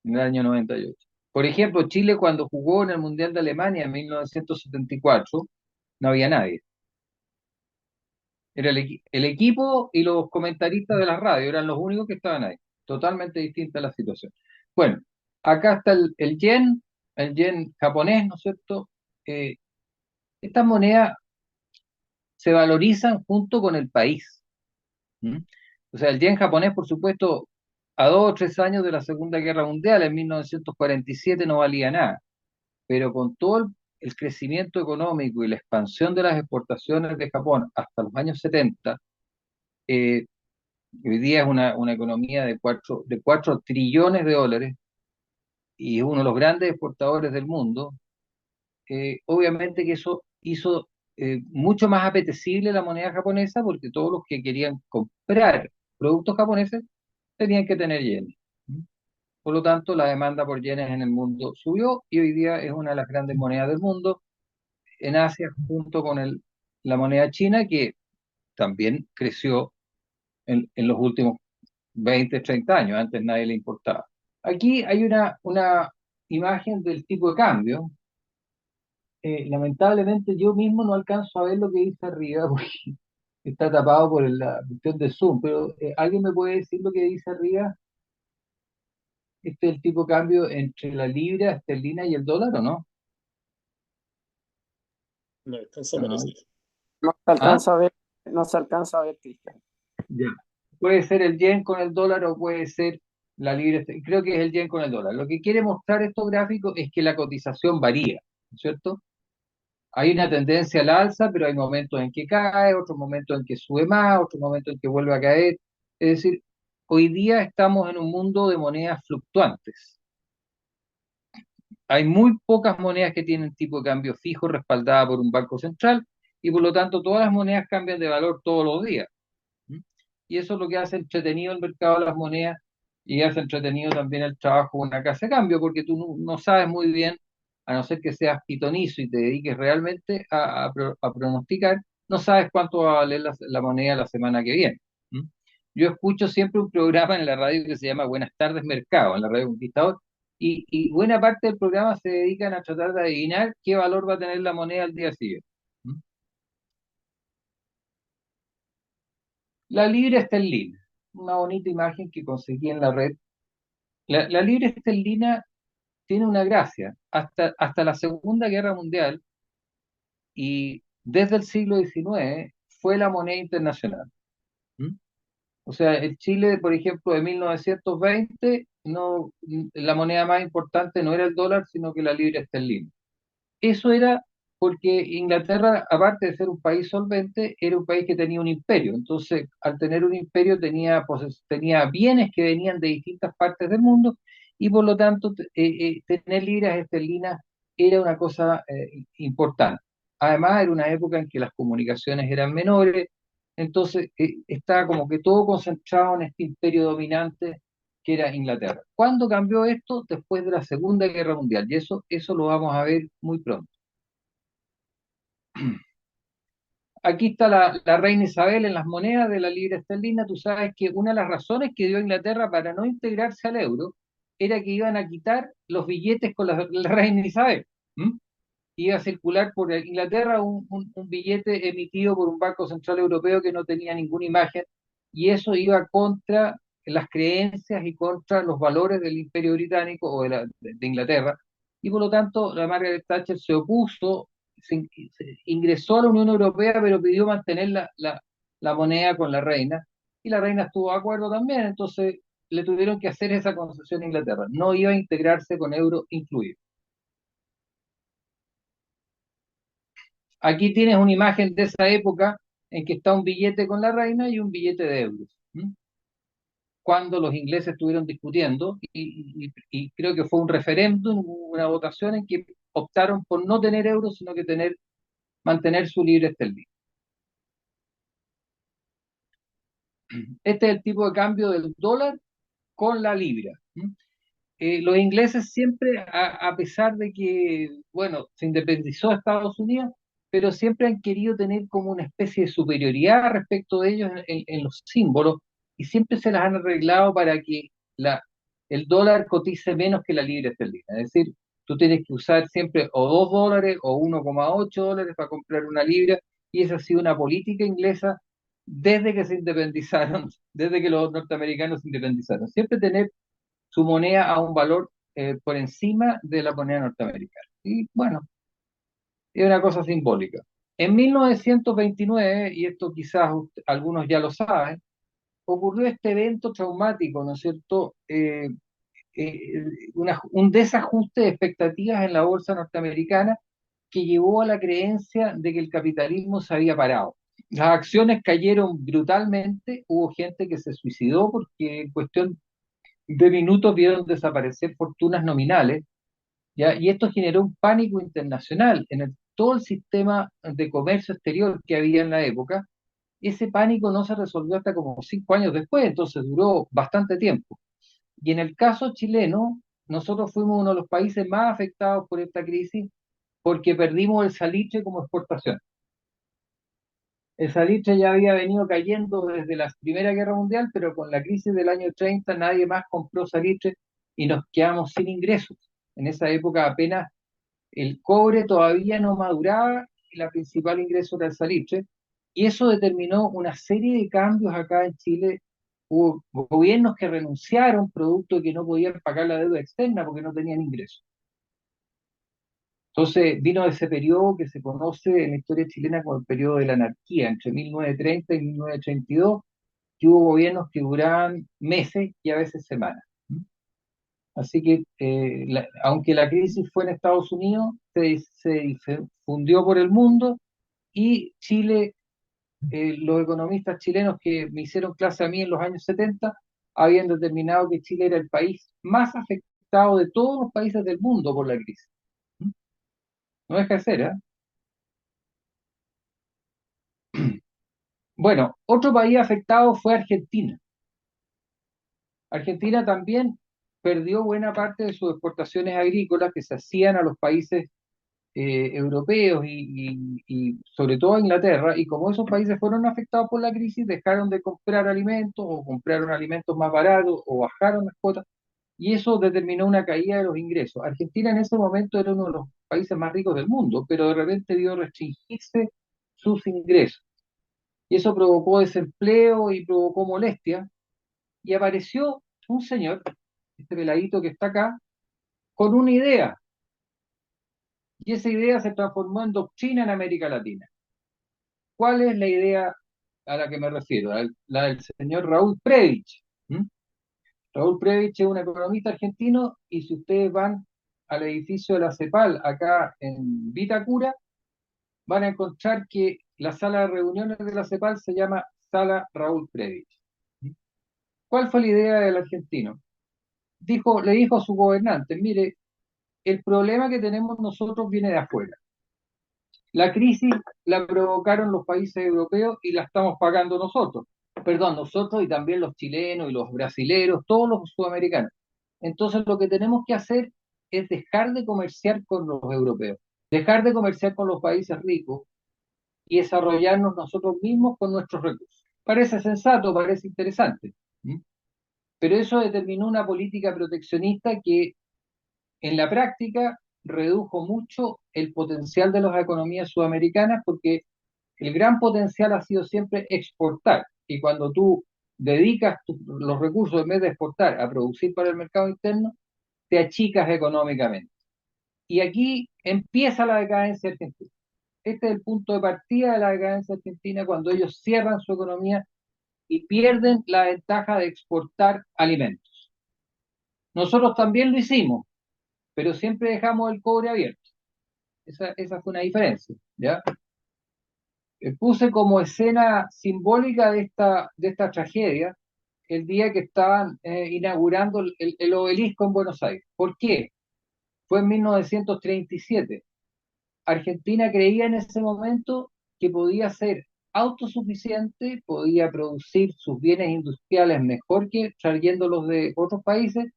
En el año 98. Por ejemplo, Chile cuando jugó en el Mundial de Alemania en 1974, no había nadie. Era el equipo y los comentaristas de la radio, eran los únicos que estaban ahí. Totalmente distinta la situación. Bueno, acá está el yen japonés, ¿no es cierto? Eh, Estas monedas se valorizan junto con el país. ¿Mm? O sea, el yen japonés, por supuesto, a 2 o 3 años de la Segunda Guerra Mundial, en 1947, no valía nada, pero con todo el crecimiento económico y la expansión de las exportaciones de Japón hasta los años 70, eh, hoy día es una economía de 4 trillones de dólares y es uno de los grandes exportadores del mundo. Obviamente que eso hizo mucho más apetecible la moneda japonesa porque todos los que querían comprar productos japoneses tenían que tener yenes. Por lo tanto, la demanda por yenes en el mundo subió y hoy día es una de las grandes monedas del mundo en Asia, junto con la moneda china, que también creció en los últimos 20, 30 años. Antes nadie le importaba. Aquí hay una imagen del tipo de cambio. Lamentablemente yo mismo no alcanzo a ver lo que dice arriba porque está tapado por la cuestión de Zoom, pero ¿alguien me puede decir lo que dice arriba? ¿Este es el tipo de cambio entre la libra esterlina y el dólar o no? No alcanza a No. aparecer. No se ¿Ah? alcanza a ver, no se alcanza a ver, Cristian. Ya. Puede ser el yen con el dólar o puede ser la libra esterlina. Creo que es el yen con el dólar. Lo que quiere mostrar estos gráficos es que la cotización varía, ¿no es cierto? Hay una tendencia al alza, pero hay momentos en que cae, otros momentos en que sube más, otros momentos en que vuelve a caer. Es decir, hoy día estamos en un mundo de monedas fluctuantes. Hay muy pocas monedas que tienen tipo de cambio fijo respaldada por un banco central y por lo tanto todas las monedas cambian de valor todos los días. ¿Mm? Y eso es lo que hace entretenido el mercado de las monedas y hace entretenido también el trabajo de una casa de cambio, porque tú no sabes muy bien, a no ser que seas pitonizo y te dediques realmente a pronosticar, no sabes cuánto va a valer la moneda la semana que viene. ¿Mm? Yo escucho siempre un programa en la radio que se llama Buenas tardes Mercado, en la radio Conquistador, y buena parte del programa se dedican a tratar de adivinar qué valor va a tener la moneda al día siguiente. ¿Mm? La libra esterlina, una bonita imagen que conseguí en la red. La libra esterlina tiene una gracia. Hasta la Segunda Guerra Mundial y desde el siglo XIX fue la moneda internacional. ¿Mm? O sea, el Chile, por ejemplo, de 1920, no, la moneda más importante no era el dólar, sino que la libra esterlina. Eso era porque Inglaterra, aparte de ser un país solvente, era un país que tenía un imperio. Entonces, al tener un imperio, tenía bienes que venían de distintas partes del mundo y por lo tanto, tener libras esterlinas era una cosa importante. Además, era una época en que las comunicaciones eran menores, entonces estaba como que todo concentrado en este imperio dominante que era Inglaterra. ¿Cuándo cambió esto? Después de la Segunda Guerra Mundial, y eso lo vamos a ver muy pronto. Aquí está la reina Isabel en las monedas de la libra esterlina. Tú sabes que una de las razones que dio Inglaterra para no integrarse al euro era que iban a quitar los billetes con la reina Isabel. ¿Mm? Iba a circular por Inglaterra un billete emitido por un banco central europeo que no tenía ninguna imagen y eso iba contra las creencias y contra los valores del Imperio Británico o de Inglaterra. Y por lo tanto, la Margaret Thatcher se opuso, ingresó a la Unión Europea, pero pidió mantener la moneda con la reina. Y la reina estuvo de acuerdo también, entonces le tuvieron que hacer esa concesión a Inglaterra. No iba a integrarse con euro incluido. Aquí tienes una imagen de esa época en que está un billete con la reina y un billete de euros. ¿Mm? Cuando los ingleses estuvieron discutiendo, y creo que fue un referéndum, una votación en que optaron por no tener euros, sino que mantener su libre esterlina. Este es el tipo de cambio del dólar con la libra. ¿Mm? Los ingleses siempre, a pesar de que, bueno, se independizó de Estados Unidos, pero siempre han querido tener como una especie de superioridad respecto de ellos en los símbolos y siempre se las han arreglado para que el dólar cotice menos que la libra esterlina. Es decir, tú tienes que usar siempre o $2 o 1,8 dólares para comprar una libra, y esa ha sido una política inglesa desde que se independizaron, desde que los norteamericanos se independizaron. Siempre tener su moneda a un valor por encima de la moneda norteamericana. Y bueno, es una cosa simbólica. En 1929, y esto quizás algunos ya lo saben, ocurrió este evento traumático, ¿no es cierto? Eh, un desajuste de expectativas en la bolsa norteamericana que llevó a la creencia de que el capitalismo se había parado. Las acciones cayeron brutalmente, hubo gente que se suicidó porque en cuestión de minutos vieron desaparecer fortunas nominales, ¿ya? Y esto generó un pánico internacional en todo el sistema de comercio exterior que había en la época. Ese pánico no se resolvió hasta como 5 años después, entonces duró bastante tiempo. Y en el caso chileno, nosotros fuimos uno de los países más afectados por esta crisis porque perdimos el salitre como exportación. El salitre ya había venido cayendo desde la Primera Guerra Mundial, pero con la crisis del año 30 nadie más compró salitre y nos quedamos sin ingresos. En esa época apenas el cobre todavía no maduraba y la principal ingreso era el salitre, y eso determinó una serie de cambios acá en Chile. Hubo gobiernos que renunciaron producto de que no podían pagar la deuda externa porque no tenían ingresos. Entonces vino ese periodo que se conoce en la historia chilena como el periodo de la anarquía, entre 1930 y 1932, que hubo gobiernos que duraban meses y a veces semanas. Así que, aunque la crisis fue en Estados Unidos, se difundió por el mundo, y Chile, los economistas chilenos que me hicieron clase a mí en los años 70, habían determinado que Chile era el país más afectado de todos los países del mundo por la crisis. No deja de ser, ¿eh? Bueno, otro país afectado fue Argentina. Argentina también perdió buena parte de sus exportaciones agrícolas que se hacían a los países europeos y sobre todo a Inglaterra, y como esos países fueron afectados por la crisis, dejaron de comprar alimentos o compraron alimentos más baratos o bajaron las cuotas, y eso determinó una caída de los ingresos. Argentina en ese momento era uno de los países más ricos del mundo, pero de repente vio restringirse sus ingresos, y eso provocó desempleo y provocó molestia, y apareció un señor, este peladito que está acá, con una idea, y esa idea se transformó en doctrina en América Latina. ¿Cuál es la idea a la que me refiero? La del señor Raúl Prebisch. ¿Mm? Raúl Prebisch es un economista argentino, y si ustedes van al edificio de la CEPAL acá en Vitacura, van a encontrar que la sala de reuniones de la CEPAL se llama Sala Raúl Prebisch. ¿Mm? ¿Cuál fue la idea del argentino? Le dijo a su gobernante: mire, el problema que tenemos nosotros viene de afuera. La crisis la provocaron los países europeos y la estamos pagando nosotros. Perdón, nosotros y también los chilenos y los brasileros, todos los sudamericanos. Entonces lo que tenemos que hacer es dejar de comerciar con los europeos, dejar de comerciar con los países ricos y desarrollarnos nosotros mismos con nuestros recursos. Parece sensato, parece interesante, ¿sí? Pero eso determinó una política proteccionista que en la práctica redujo mucho el potencial de las economías sudamericanas, porque el gran potencial ha sido siempre exportar. Y cuando tú dedicas los recursos, en vez de exportar, a producir para el mercado interno, te achicas económicamente. Y aquí empieza la decadencia argentina. Este es el punto de partida de la decadencia argentina, cuando ellos cierran su economía y pierden la ventaja de exportar alimentos. Nosotros también lo hicimos, pero siempre dejamos el cobre abierto. Esa fue una diferencia, ¿ya? Puse como escena simbólica de esta tragedia el día que estaban inaugurando el obelisco en Buenos Aires. ¿Por qué? Fue en 1937. Argentina creía en ese momento que podía ser autosuficiente, podía producir sus bienes industriales mejor que trayéndolos de otros países,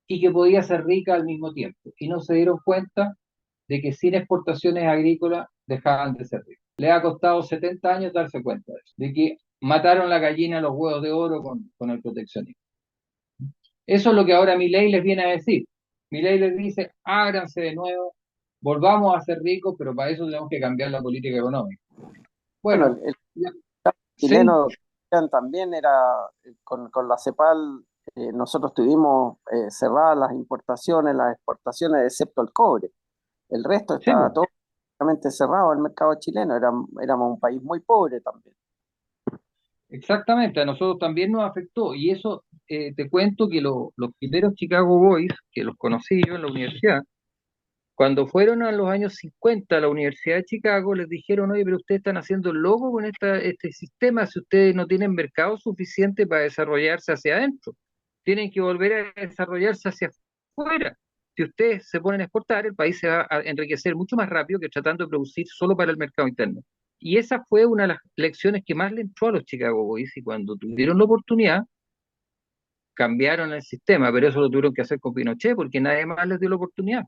y que podía ser rica al mismo tiempo. Y no se dieron cuenta de que sin exportaciones agrícolas dejaban de ser ricos. Les ha costado 70 años darse cuenta de eso, de que mataron la gallina a los huevos de oro con el proteccionismo. Eso es lo que ahora Milei les viene a decir. Milei les dice, ábranse de nuevo, volvamos a ser ricos, pero para eso tenemos que cambiar la política económica. Bueno, Bueno, sí, chileno también era, con la CEPAL, nosotros tuvimos cerradas las importaciones, las exportaciones, excepto el cobre. El resto sí, estaba todo prácticamente cerrado el mercado chileno, éramos un país muy pobre también. exactamente, a nosotros también nos afectó. Y eso, te cuento que los primeros Chicago Boys, que los conocí yo en la universidad, cuando fueron a los años 50 a la Universidad de Chicago, les dijeron, oye, pero ustedes están haciendo el loco con este sistema si ustedes no tienen mercado suficiente para desarrollarse hacia adentro. Tienen que volver a desarrollarse hacia afuera. Si ustedes se ponen a exportar, el país se va a enriquecer mucho más rápido que tratando de producir solo para el mercado interno. Y esa fue una de las lecciones que más le entró a los Chicago Boys, y cuando tuvieron la oportunidad, cambiaron el sistema, pero eso lo tuvieron que hacer con Pinochet porque nadie más les dio la oportunidad.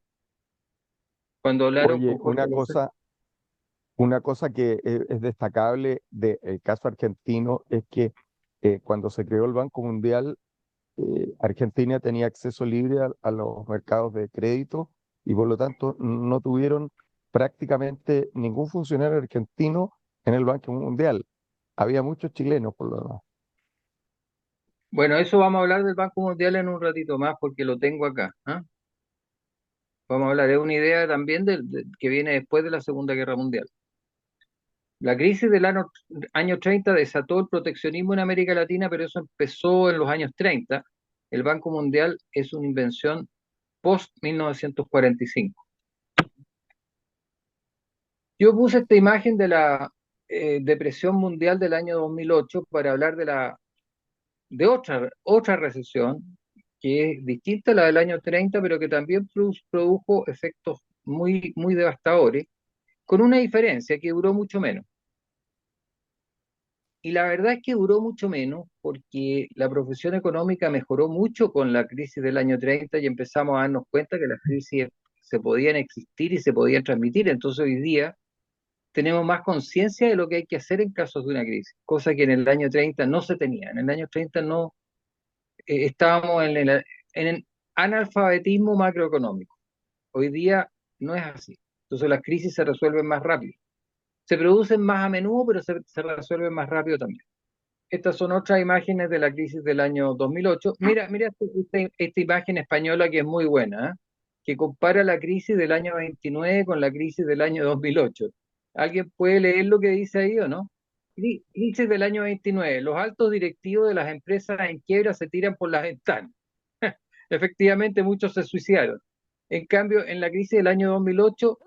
Cuando hablaron Oye, con Jorge Rousseff. una cosa que es destacable del caso argentino es que cuando se creó el Banco Mundial, Argentina tenía acceso libre a los mercados de crédito y por lo tanto no tuvieron prácticamente ningún funcionario argentino en el Banco Mundial. Había muchos chilenos por lo demás. Bueno, eso vamos a hablar del Banco Mundial en un ratito más porque lo tengo acá. ¿Ah? Vamos a hablar, es una idea también que viene después de la Segunda Guerra Mundial. La crisis del año 30 desató el proteccionismo en América Latina, pero eso empezó en los años 30. El Banco Mundial es una invención post-1945. Yo puse esta imagen de la depresión mundial del año 2008 para hablar de otra recesión que es distinta a la del año 30, pero que también produjo efectos muy, muy devastadores, con una diferencia que duró mucho menos. Y la verdad es que duró mucho menos porque la profesión económica mejoró mucho con la crisis del año 30 y empezamos a darnos cuenta que las crisis se podían existir y se podían transmitir. Entonces hoy día tenemos más conciencia de lo que hay que hacer en casos de una crisis, cosa que en el año 30 no se tenía. En el año 30 no estábamos en el analfabetismo macroeconómico. Hoy día no es así. Entonces las crisis se resuelven más rápido. Se producen más a menudo, pero se resuelven más rápido también. Estas son otras imágenes de la crisis del año 2008. Mira, mira esta imagen española que es muy buena, ¿eh? Que compara la crisis del año 29 con la crisis del año 2008. ¿Alguien puede leer lo que dice ahí o no? Crisis del año 29. Los altos directivos de las empresas en quiebra se tiran por las ventanas. Efectivamente, muchos se suicidaron. En cambio, en la crisis del año 2008,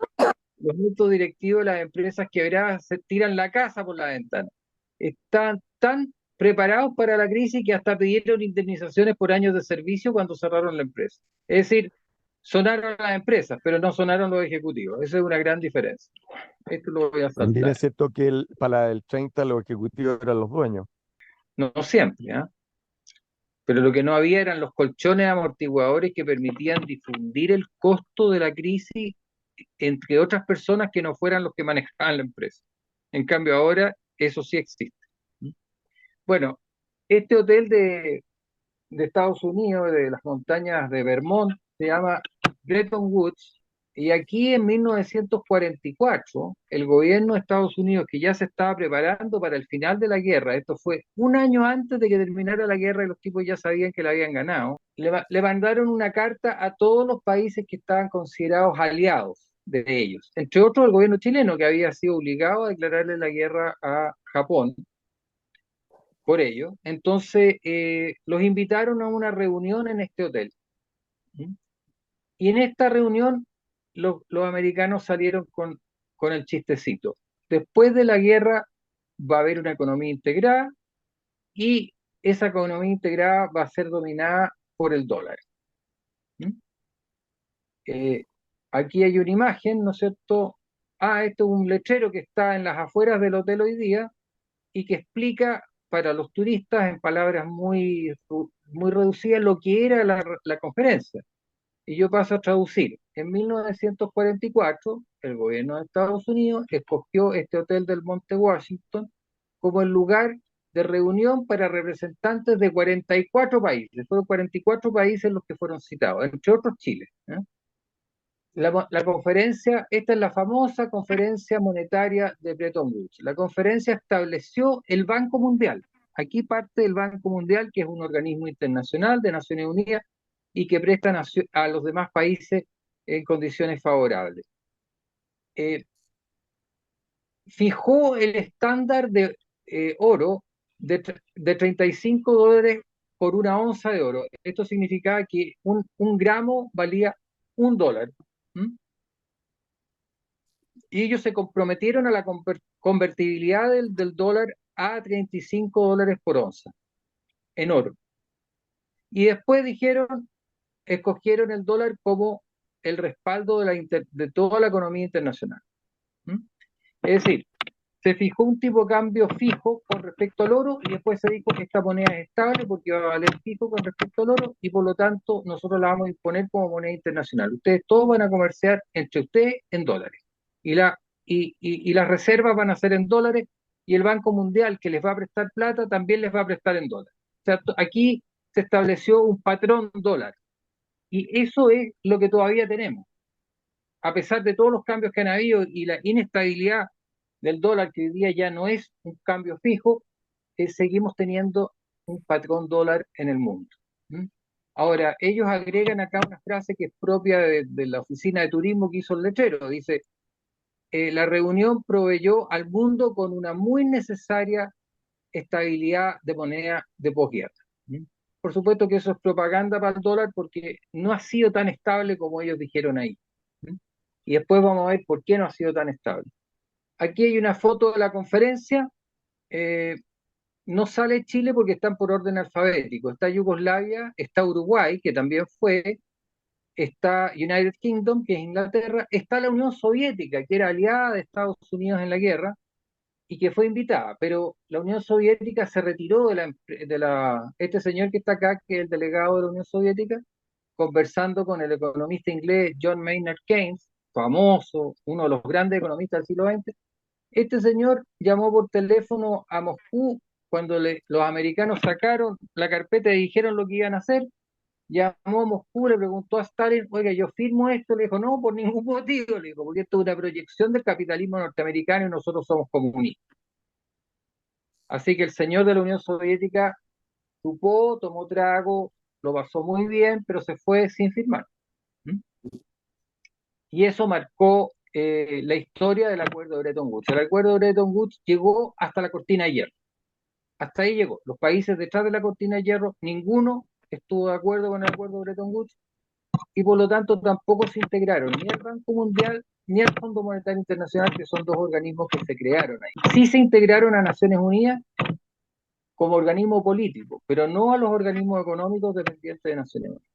los altos directivos de las empresas quebradas se tiran la casa por la ventana. Están tan preparados para la crisis que hasta pidieron indemnizaciones por años de servicio cuando cerraron la empresa. Es decir, sonaron las empresas, pero no sonaron los ejecutivos. Esa es una gran diferencia. Esto lo voy a También saltar. es cierto que para el 30 los ejecutivos eran los dueños. No, no siempre, ¿eh? Pero lo que no había eran los colchones amortiguadores que permitían difundir el costo de la crisis entre otras personas que no fueran los que manejaban la empresa. En cambio, ahora eso sí existe. Bueno, este hotel de Estados Unidos, de las montañas de Vermont, se llama Bretton Woods, y aquí en 1944, el gobierno de Estados Unidos, que ya se estaba preparando para el final de la guerra, esto fue un año antes de que terminara la guerra y los tipos ya sabían que la habían ganado, le mandaron una carta a todos los países que estaban considerados aliados de ellos, entre otros el gobierno chileno, que había sido obligado a declararle la guerra a Japón por ello. Entonces, los invitaron a una reunión en este hotel. ¿Mm? Y en esta reunión, los americanos salieron con el chistecito. Después de la guerra va a haber una economía integrada y esa economía integrada va a ser dominada por el dólar. ¿Mm? Eh, Aquí hay una imagen, ¿no es cierto? Ah, esto es un letrero que está en las afueras del hotel hoy día y que explica para los turistas en palabras muy, muy reducidas lo que era la conferencia. Y yo paso a traducir. En 1944, el gobierno de Estados Unidos escogió este hotel del Monte Washington como el lugar de reunión para representantes de 44 países. Fueron 44 países los que fueron citados, entre otros Chile. La conferencia, esta es la famosa conferencia monetaria de Bretton Woods. La conferencia estableció el Banco Mundial. Aquí parte del Banco Mundial, que es un organismo internacional de Naciones Unidas y que presta a los demás países en condiciones favorables. Fijó el estándar de oro de $35 por una onza de oro. Esto significaba que un gramo valía $1. Y ellos se comprometieron a la convertibilidad del dólar a $35 por onza en oro. Y después escogieron el dólar como el respaldo de toda la economía internacional. Es decir, se fijó un tipo de cambio fijo con respecto al oro y después se dijo que esta moneda es estable porque va a valer fijo con respecto al oro y por lo tanto nosotros la vamos a imponer como moneda internacional. Ustedes todos van a comerciar entre ustedes en dólares y las reservas van a ser en dólares y el Banco Mundial que les va a prestar plata también les va a prestar en dólares. O sea, aquí se estableció un patrón dólar y eso es lo que todavía tenemos. A pesar de todos los cambios que han habido y la inestabilidad del dólar, que hoy día ya no es un cambio fijo, seguimos teniendo un patrón dólar en el mundo. Ahora, ellos agregan acá una frase que es propia de la oficina de turismo que hizo el letrero. Dice, la reunión proveyó al mundo con una muy necesaria estabilidad de moneda de posguerra. Por supuesto que eso es propaganda para el dólar porque no ha sido tan estable como ellos dijeron ahí. Y después vamos a ver por qué no ha sido tan estable. Aquí hay una foto de la conferencia. No sale Chile porque están por orden alfabético. Está Yugoslavia, está Uruguay, que también fue, está United Kingdom, que es Inglaterra, está la Unión Soviética, que era aliada de Estados Unidos en la guerra y que fue invitada, pero la Unión Soviética se retiró este señor que está acá, que es el delegado de la Unión Soviética, conversando con el economista inglés John Maynard Keynes, famoso, uno de los grandes economistas del siglo XX. Este señor llamó por teléfono a Moscú cuando los americanos sacaron la carpeta y dijeron lo que iban a hacer. Llamó a Moscú, le preguntó a Stalin, oiga, yo firmo esto, le dijo, no, por ningún motivo, le dijo, porque esto es una proyección del capitalismo norteamericano y nosotros somos comunistas. Así que el señor de la Unión Soviética chupó, tomó trago, lo pasó muy bien, pero se fue sin firmar. Y eso marcó la historia del acuerdo de Bretton Woods. El acuerdo de Bretton Woods llegó hasta la cortina de hierro. Hasta ahí llegó. Los países detrás de la cortina de hierro, ninguno estuvo de acuerdo con el acuerdo de Bretton Woods y por lo tanto tampoco se integraron ni el Banco Mundial ni el Fondo Monetario Internacional, que son dos organismos que se crearon ahí. Sí se integraron a Naciones Unidas como organismo político, pero no a los organismos económicos dependientes de Naciones Unidas.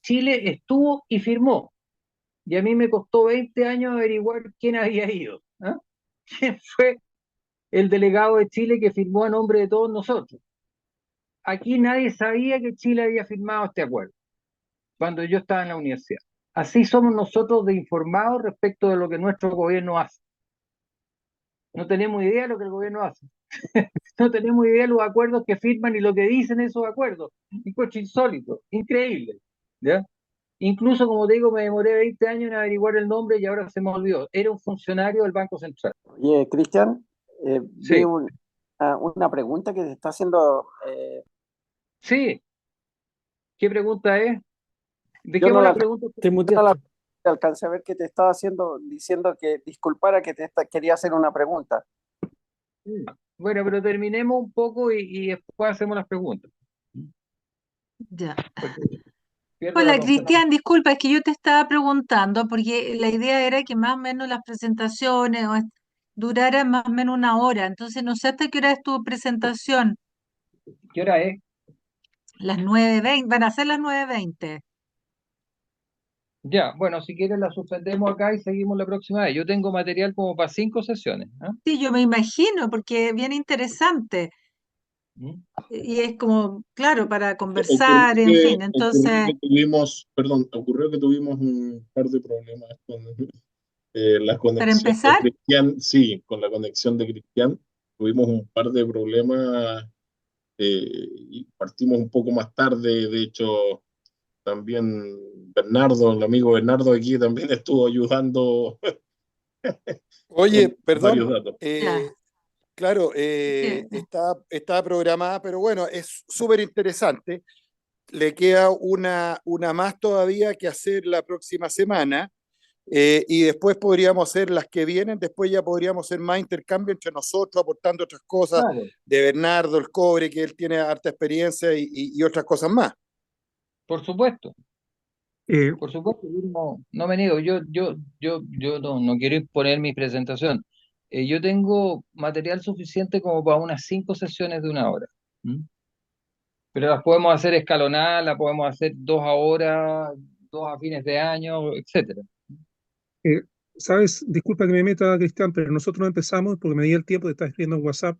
Chile estuvo y firmó, y a mí me costó 20 años averiguar quién había ido. ¿Quién fue el delegado de Chile que firmó a nombre de todos nosotros? Aquí nadie sabía que Chile había firmado este acuerdo cuando yo estaba en la universidad. Así somos nosotros de informados respecto de lo que nuestro gobierno hace. No tenemos idea de lo que el gobierno hace. No tenemos idea de los acuerdos que firman y lo que dicen esos acuerdos. Un coche insólito, increíble. ¿Ya? Incluso, como te digo, me demoré 20 años en averiguar el nombre y ahora se me olvidó. Era un funcionario del Banco Central. Oye, Cristian, Sí. vi una pregunta que te está haciendo. Sí. ¿Qué pregunta es? ¿De Yo qué no va la la pregunta? Te muteaste. alcancé a ver que te estaba diciendo que disculpara que quería hacer una pregunta. Bueno, pero terminemos un poco y después hacemos las preguntas. Ya. Porque pierdo la Hola, concentración. Cristian, disculpa, es que yo te estaba preguntando, porque la idea era que más o menos las presentaciones duraran más o menos una hora, entonces no sé hasta qué hora es tu presentación. ¿Qué hora es? Las 9:20, van a ser las 9:20. Ya, bueno, si quieres la suspendemos acá y seguimos la próxima vez. Yo tengo material como para 5 sesiones. Sí, yo me imagino, porque es bien interesante. ¿Mm? Y es como, claro, para Ocurrió conversar, en fin. Entonces, ocurrió que tuvimos un par de problemas con la para conexión de empezar, Cristian, sí, con la conexión de Cristian. tuvimos un par de problemas y partimos un poco más tarde. De hecho, también Bernardo, el amigo Bernardo aquí también estuvo ayudando Oye, con varios perdón, datos. Ya, claro, que- está programada, pero bueno, es súper interesante. Le queda una más todavía que hacer la próxima semana. Y después podríamos hacer las que vienen, después ya podríamos hacer más intercambio entre nosotros, aportando otras cosas Claro, de Bernardo, el cobre, que él tiene harta experiencia y otras cosas más. por supuesto. Eh, Por supuesto, yo no me niego, yo no quiero imponer mi presentación. Yo tengo material suficiente como para unas 5 sesiones de 1 hora. ¿M? Pero las podemos hacer escalonadas, las podemos hacer 2 ahora, 2 a fines de año, etcétera. eh, ¿Sabes? Disculpa que me meta, Cristian, pero nosotros no empezamos, porque me di el tiempo de estar escribiendo en WhatsApp.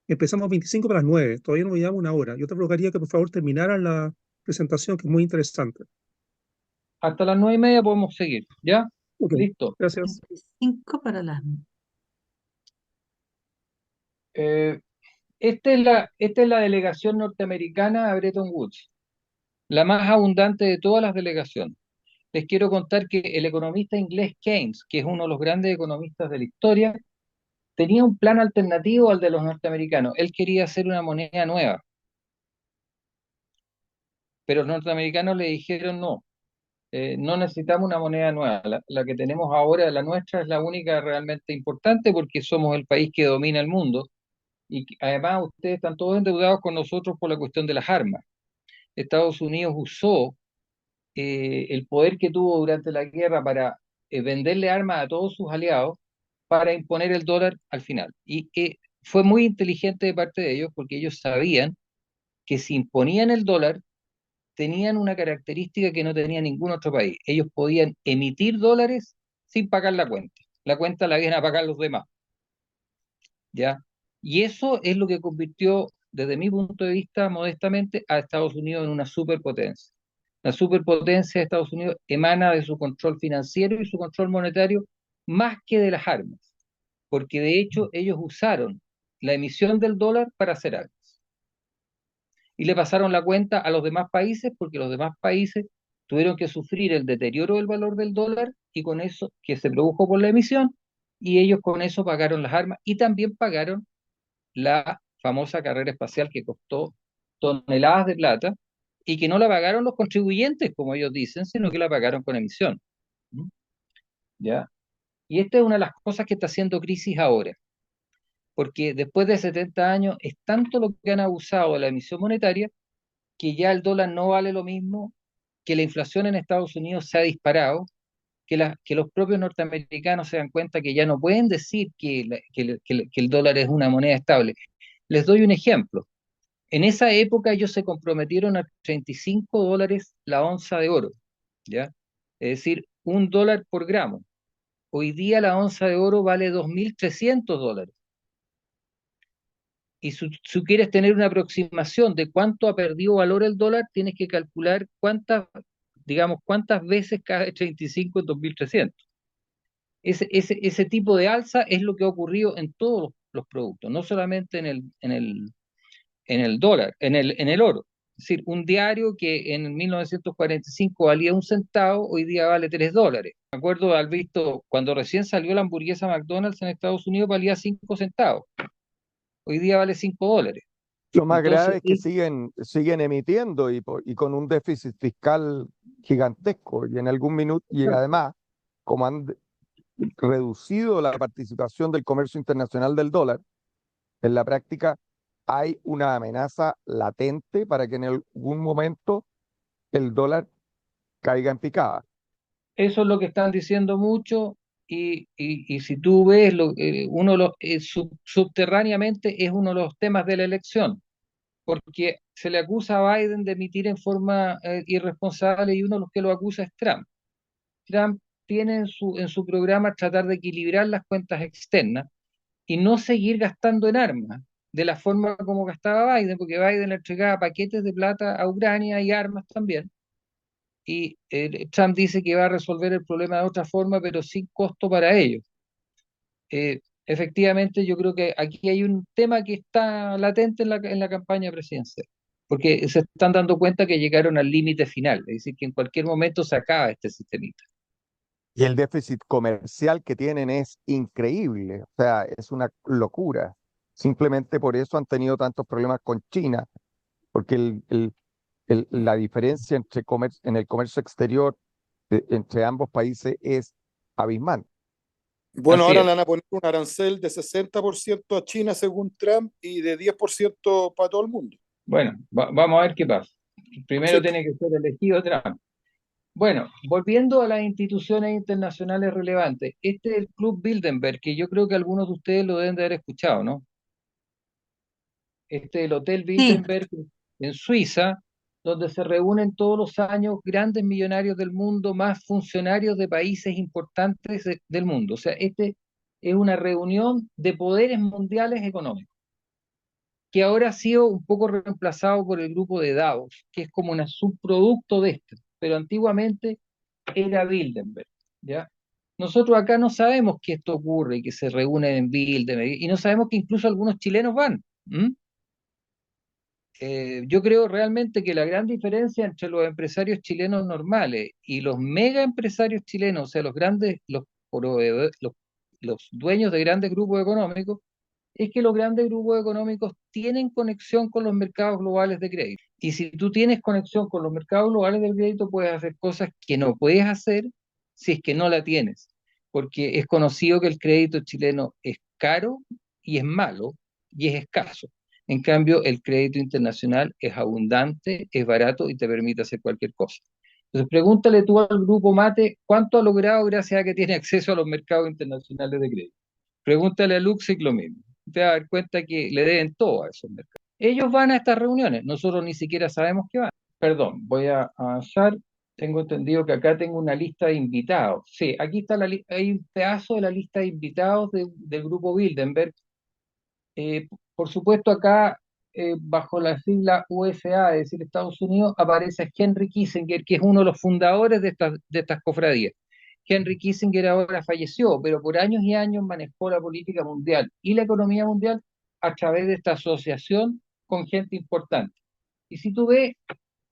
Empezamos 25 para las 9, todavía no llevamos 1 hora. Yo te rogaría que por favor terminaras la presentación, que es muy interesante. Hasta las 9:30 podemos seguir, ¿ya? Ok, Listo. gracias. 5 para las... Eh, esta es la delegación norteamericana a Bretton Woods, la más abundante de todas las delegaciones. Les quiero contar que el economista inglés Keynes, que es uno de los grandes economistas de la historia, tenía un plan alternativo al de los norteamericanos. Él quería hacer una moneda nueva, pero los norteamericanos le dijeron no, no necesitamos una moneda nueva. La que tenemos ahora, la nuestra, es la única realmente importante porque somos el país que domina el mundo y además ustedes están todos endeudados con nosotros por la cuestión de las armas. Estados Unidos usó el poder que tuvo durante la guerra para venderle armas a todos sus aliados para imponer el dólar al final. Y fue muy inteligente de parte de ellos porque ellos sabían que si imponían el dólar, tenían una característica que no tenía ningún otro país. Ellos podían emitir dólares sin pagar la cuenta. La cuenta la iban a pagar los demás, ¿ya? Y eso es lo que convirtió, desde mi punto de vista, modestamente, a Estados Unidos en una superpotencia. La superpotencia de Estados Unidos emana de su control financiero y su control monetario más que de las armas, porque de hecho ellos usaron la emisión del dólar para hacer armas. Y le pasaron la cuenta a los demás países porque los demás países tuvieron que sufrir el deterioro del valor del dólar y con eso que se produjo por la emisión y ellos con eso pagaron las armas y también pagaron la famosa carrera espacial que costó toneladas de plata y que no la pagaron los contribuyentes, como ellos dicen, sino que la pagaron con emisión. ¿Mm? ¿Ya? Y esta es una de las cosas que está haciendo crisis ahora, porque después de 70 años es tanto lo que han abusado de la emisión monetaria que ya el dólar no vale lo mismo, que la inflación en Estados Unidos se ha disparado, que los propios norteamericanos se dan cuenta que ya no pueden decir que el dólar es una moneda estable. Les doy un ejemplo. En esa época ellos se comprometieron a $35 la onza de oro, ¿ya? Es decir, $1 por gramo. Hoy día la onza de oro vale $2.300. Y si quieres tener una aproximación de cuánto ha perdido valor el dólar, tienes que calcular cuántas veces cae 35 en 2.300. Ese tipo de alza es lo que ha ocurrido en todos los productos, no solamente en el dólar, en el oro. Es decir, un diario que en 1945 valía 1 centavo, hoy día vale $3. Me acuerdo de haber visto cuando recién salió la hamburguesa McDonald's en Estados Unidos valía 5 centavos, hoy día vale $5. Lo más Entonces, grave es que siguen emitiendo y con un déficit fiscal gigantesco y en algún minuto, y además, como han reducido la participación del comercio internacional del dólar, en la práctica hay una amenaza latente para que en algún momento el dólar caiga en picada. eso es lo que están diciendo muchos y si tú ves, uno de los, subterráneamente es uno de los temas de la elección, porque se le acusa a Biden de emitir en forma irresponsable y uno de los que lo acusa es Trump. Trump tiene en su programa tratar de equilibrar las cuentas externas y no seguir gastando en armas de la forma como gastaba Biden, porque Biden le entregaba paquetes de plata a Ucrania y armas también. Y Trump dice que va a resolver el problema de otra forma, pero sin costo para ellos. efectivamente yo creo que aquí hay un tema que está latente en la campaña presidencial, porque se están dando cuenta que llegaron al límite final, es decir, que en cualquier momento se acaba este sistemita. Y el déficit comercial que tienen es increíble, o sea, es una locura. Simplemente por eso han tenido tantos problemas con China, porque la diferencia en el comercio exterior entre ambos países es abismal. Bueno, Así ahora es. le van a poner un arancel de 60% a China según Trump y de 10% para todo el mundo. Bueno, vamos a ver qué pasa. Primero ¿Cierto? tiene que ser elegido Trump. Bueno, volviendo a las instituciones internacionales relevantes, este es el Club Bilderberg, que yo creo que algunos de ustedes lo deben de haber escuchado, ¿no? Este es el Hotel Sí, Bilderberg en Suiza, donde se reúnen todos los años grandes millonarios del mundo, más funcionarios de países importantes del mundo. O sea, este es una reunión de poderes mundiales económicos, que ahora ha sido un poco reemplazado por el grupo de Davos, que es como un subproducto de este, pero antiguamente era Bilderberg, ¿ya? Nosotros acá no sabemos que esto ocurre y que se reúnen en Bilderberg, y no sabemos que incluso algunos chilenos van. Yo creo realmente que la gran diferencia entre los empresarios chilenos normales y los mega empresarios chilenos, o sea, los grandes, los dueños de grandes grupos económicos, es que los grandes grupos económicos tienen conexión con los mercados globales de crédito. Y si tú tienes conexión con los mercados globales de crédito, puedes hacer cosas que no puedes hacer si es que no la tienes. Porque es conocido que el crédito chileno es caro y es malo y es escaso. En cambio, el crédito internacional es abundante, es barato y te permite hacer cualquier cosa. Entonces, pregúntale tú al grupo Mate cuánto ha logrado gracias a que tiene acceso a los mercados internacionales de crédito. Pregúntale a Luxic lo mismo. Te vas a dar cuenta que le deben todo a esos mercados. Ellos van a estas reuniones, nosotros ni siquiera sabemos que van. Perdón, voy a avanzar. Tengo entendido que acá tengo una lista de invitados. Sí, aquí está hay un pedazo de la lista de invitados del grupo Bilderberg. Por supuesto, acá, bajo la sigla USA, es decir, Estados Unidos, aparece Henry Kissinger, que es uno de los fundadores de estas cofradías. Henry Kissinger ahora falleció, pero por años y años manejó la política mundial y la economía mundial a través de esta asociación con gente importante. Y si tú ves,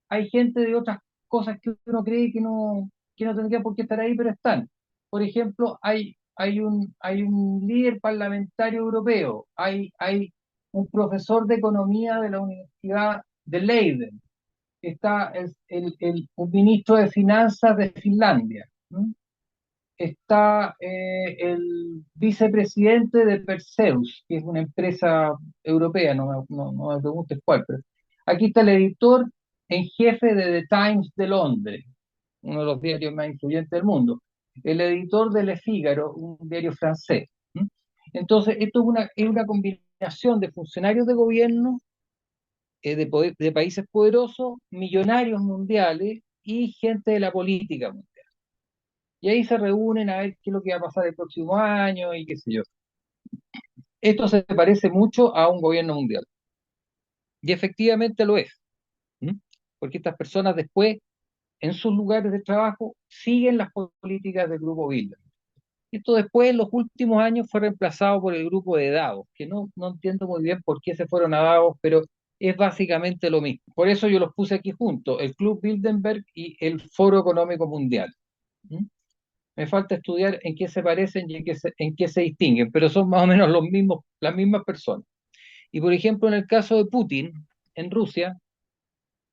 hay gente de otras cosas que uno cree que no tendría por qué estar ahí, pero están. Por ejemplo, hay un líder parlamentario europeo, hay un profesor de economía de la Universidad de Leiden, está un ministro de finanzas de Finlandia, ¿no? Está el vicepresidente de Perseus, que es una empresa europea, no me preguntes cuál, pero aquí está el editor en jefe de The Times de Londres, uno de los diarios más influyentes del mundo, el editor de Le Figaro, un diario francés. ¿Mm? Entonces, esto es una combinación de funcionarios de gobierno, de países poderosos, millonarios mundiales y gente de la política mundial. Y ahí se reúnen a ver qué es lo que va a pasar el próximo año y qué sé yo. Esto se parece mucho a un gobierno mundial. Y efectivamente lo es. ¿Mm? Porque estas personas después, en sus lugares de trabajo, siguen las políticas del grupo Bilderberg. Esto después, en los últimos años, fue reemplazado por el grupo de Davos, que no entiendo muy bien por qué se fueron a Davos, pero es básicamente lo mismo. Por eso yo los puse aquí juntos, el Club Bilderberg y el Foro Económico Mundial. ¿Mm? Me falta estudiar en qué se parecen y en qué se distinguen, pero son más o menos los mismos, las mismas personas. Y por ejemplo, en el caso de Putin, en Rusia,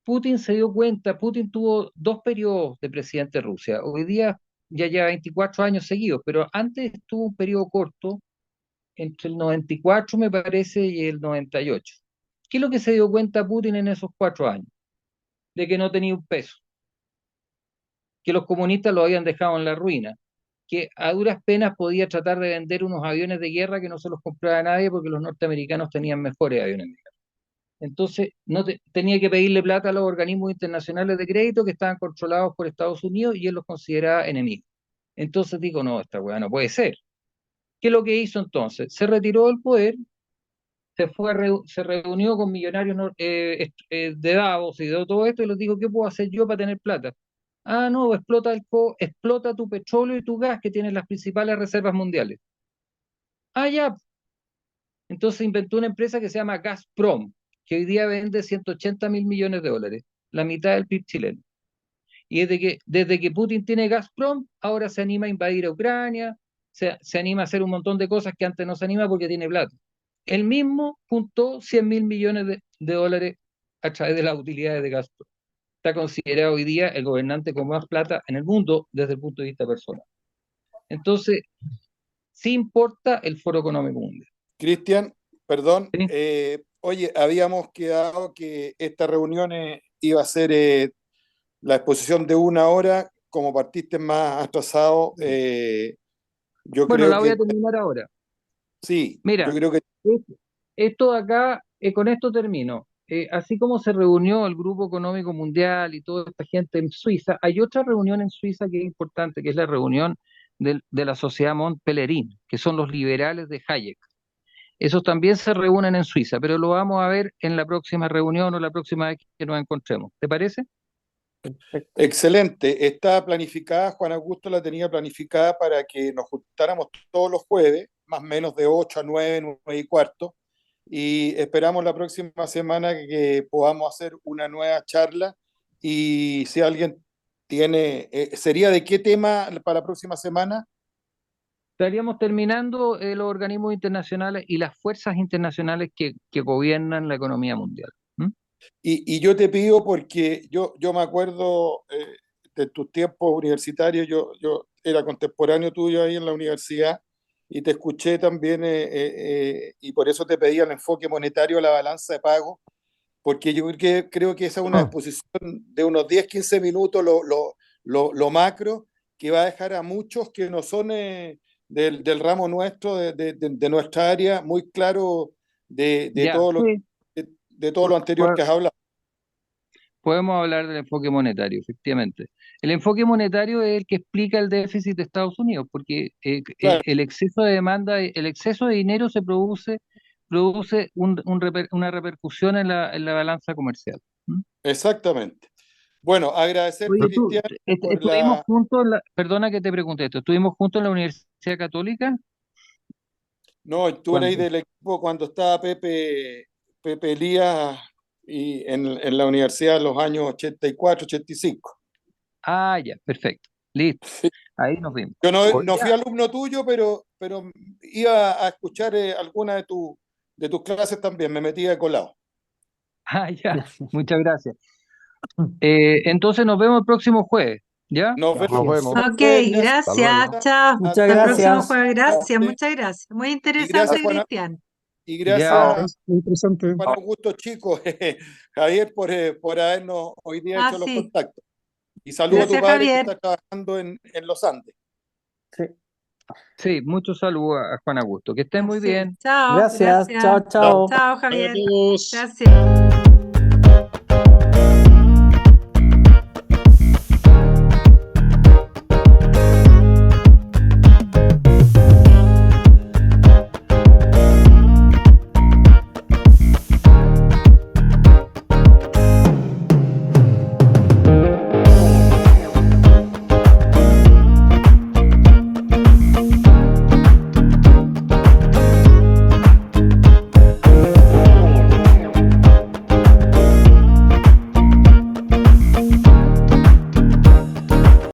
Putin se dio cuenta, Putin tuvo dos periodos de presidente de Rusia. Hoy día ya lleva 24 años seguidos, pero antes tuvo un periodo corto, entre el 94 me parece y el 98. ¿Qué es lo que se dio cuenta Putin en esos 4 años? De que no tenía un peso, que los comunistas lo habían dejado en la ruina, que a duras penas podía tratar de vender unos aviones de guerra que no se los compraba nadie porque los norteamericanos tenían mejores aviones de guerra. Entonces, tenía que pedirle plata a los organismos internacionales de crédito que estaban controlados por Estados Unidos y él los consideraba enemigos. Entonces dijo, no, esta weá no puede ser. ¿Qué es lo que hizo entonces? Se retiró del poder, se reunió con millonarios de Davos y de todo esto y les dijo, ¿qué puedo hacer yo para tener plata? Ah, no, explota tu petróleo y tu gas que tienen las principales reservas mundiales. Ah, ya. Entonces inventó una empresa que se llama Gazprom, que hoy día vende 180.000 millones de dólares, la mitad del PIB chileno. Y desde que Putin tiene Gazprom, ahora se anima a invadir a Ucrania, se anima a hacer un montón de cosas que antes no se anima porque tiene plata. Él mismo juntó 100.000 millones de dólares a través de las utilidades de Gazprom. Está considerado hoy día el gobernante con más plata en el mundo desde el punto de vista personal. Entonces, sí importa el Foro Económico Mundial. Cristian, perdón, ¿Sí? oye, habíamos quedado que esta reunión iba a ser la exposición de 1 hora, como partiste más atrasado, yo Bueno, creo la voy que a terminar ahora. sí, Mira, yo creo que esto de acá, con esto termino. Así como se reunió el Grupo Económico Mundial y toda esta gente en Suiza, hay otra reunión en Suiza que es importante, que es la reunión de la Sociedad Mont Pelerin, que son los liberales de Hayek. Esos también se reúnen en Suiza, pero lo vamos a ver en la próxima reunión o la próxima vez que nos encontremos. ¿Te parece? Perfecto. excelente. Estaba planificada, Juan Augusto la tenía planificada para que nos juntáramos todos los jueves, más o menos de 8 a 9, 9:15, y esperamos la próxima semana que podamos hacer una nueva charla. Y si alguien tiene, ¿sería de qué tema para la próxima semana? Estaríamos terminando los organismos internacionales y las fuerzas internacionales que gobiernan la economía mundial. ¿Mm? Y yo te pido, porque yo me acuerdo de tus tiempos universitarios, yo era contemporáneo tuyo ahí en la universidad y te escuché también, y por eso te pedía el enfoque monetario a la balanza de pago, porque yo creo que esa es una exposición de unos 10, 15 minutos, lo macro, que va a dejar a muchos que no son del ramo nuestro, de nuestra área, muy claro de Ya, todo sí. de todo lo anterior que has hablado. Podemos hablar del enfoque monetario, efectivamente. El enfoque monetario es el que explica el déficit de Estados Unidos, porque Claro, el exceso de demanda, el exceso de dinero se produce una repercusión en la balanza comercial. ¿Mm? exactamente. Bueno, agradecerte, Oye, tú, Cristian, por estuvimos la... juntos, perdona que te pregunte esto, ¿estuvimos juntos en la Universidad Católica? No, tú eres Cuando, del equipo cuando estaba Pepe Elías y en la universidad en los años 84, 85. ya, perfecto, listo, ahí nos vimos. Yo no fui Ya, alumno tuyo, pero iba a escuchar alguna de tus clases también, me metía de colado. ya, muchas gracias. Entonces nos vemos el próximo jueves, ¿ya? Nos Gracias. Nos vemos. vemos. Ok, Gracias. Hasta luego. gracias, chao. Muchas Hasta el próximo gracias. jueves. Gracias, Gracias. muchas gracias. Muy Y interesante, gracias, Cristian. y Ya, gracias, Muy interesante. Juan Augusto Chico, Javier, por habernos hoy día hecho los Sí. contactos. Y saludo a tu Gracias, padre que Javier. está trabajando en los Andes. Sí. sí, muchos saludos a Juan Augusto. Que estén muy Sí. bien. Chao, Gracias. gracias. Chao, chao. Chao, A Javier. todos. Gracias.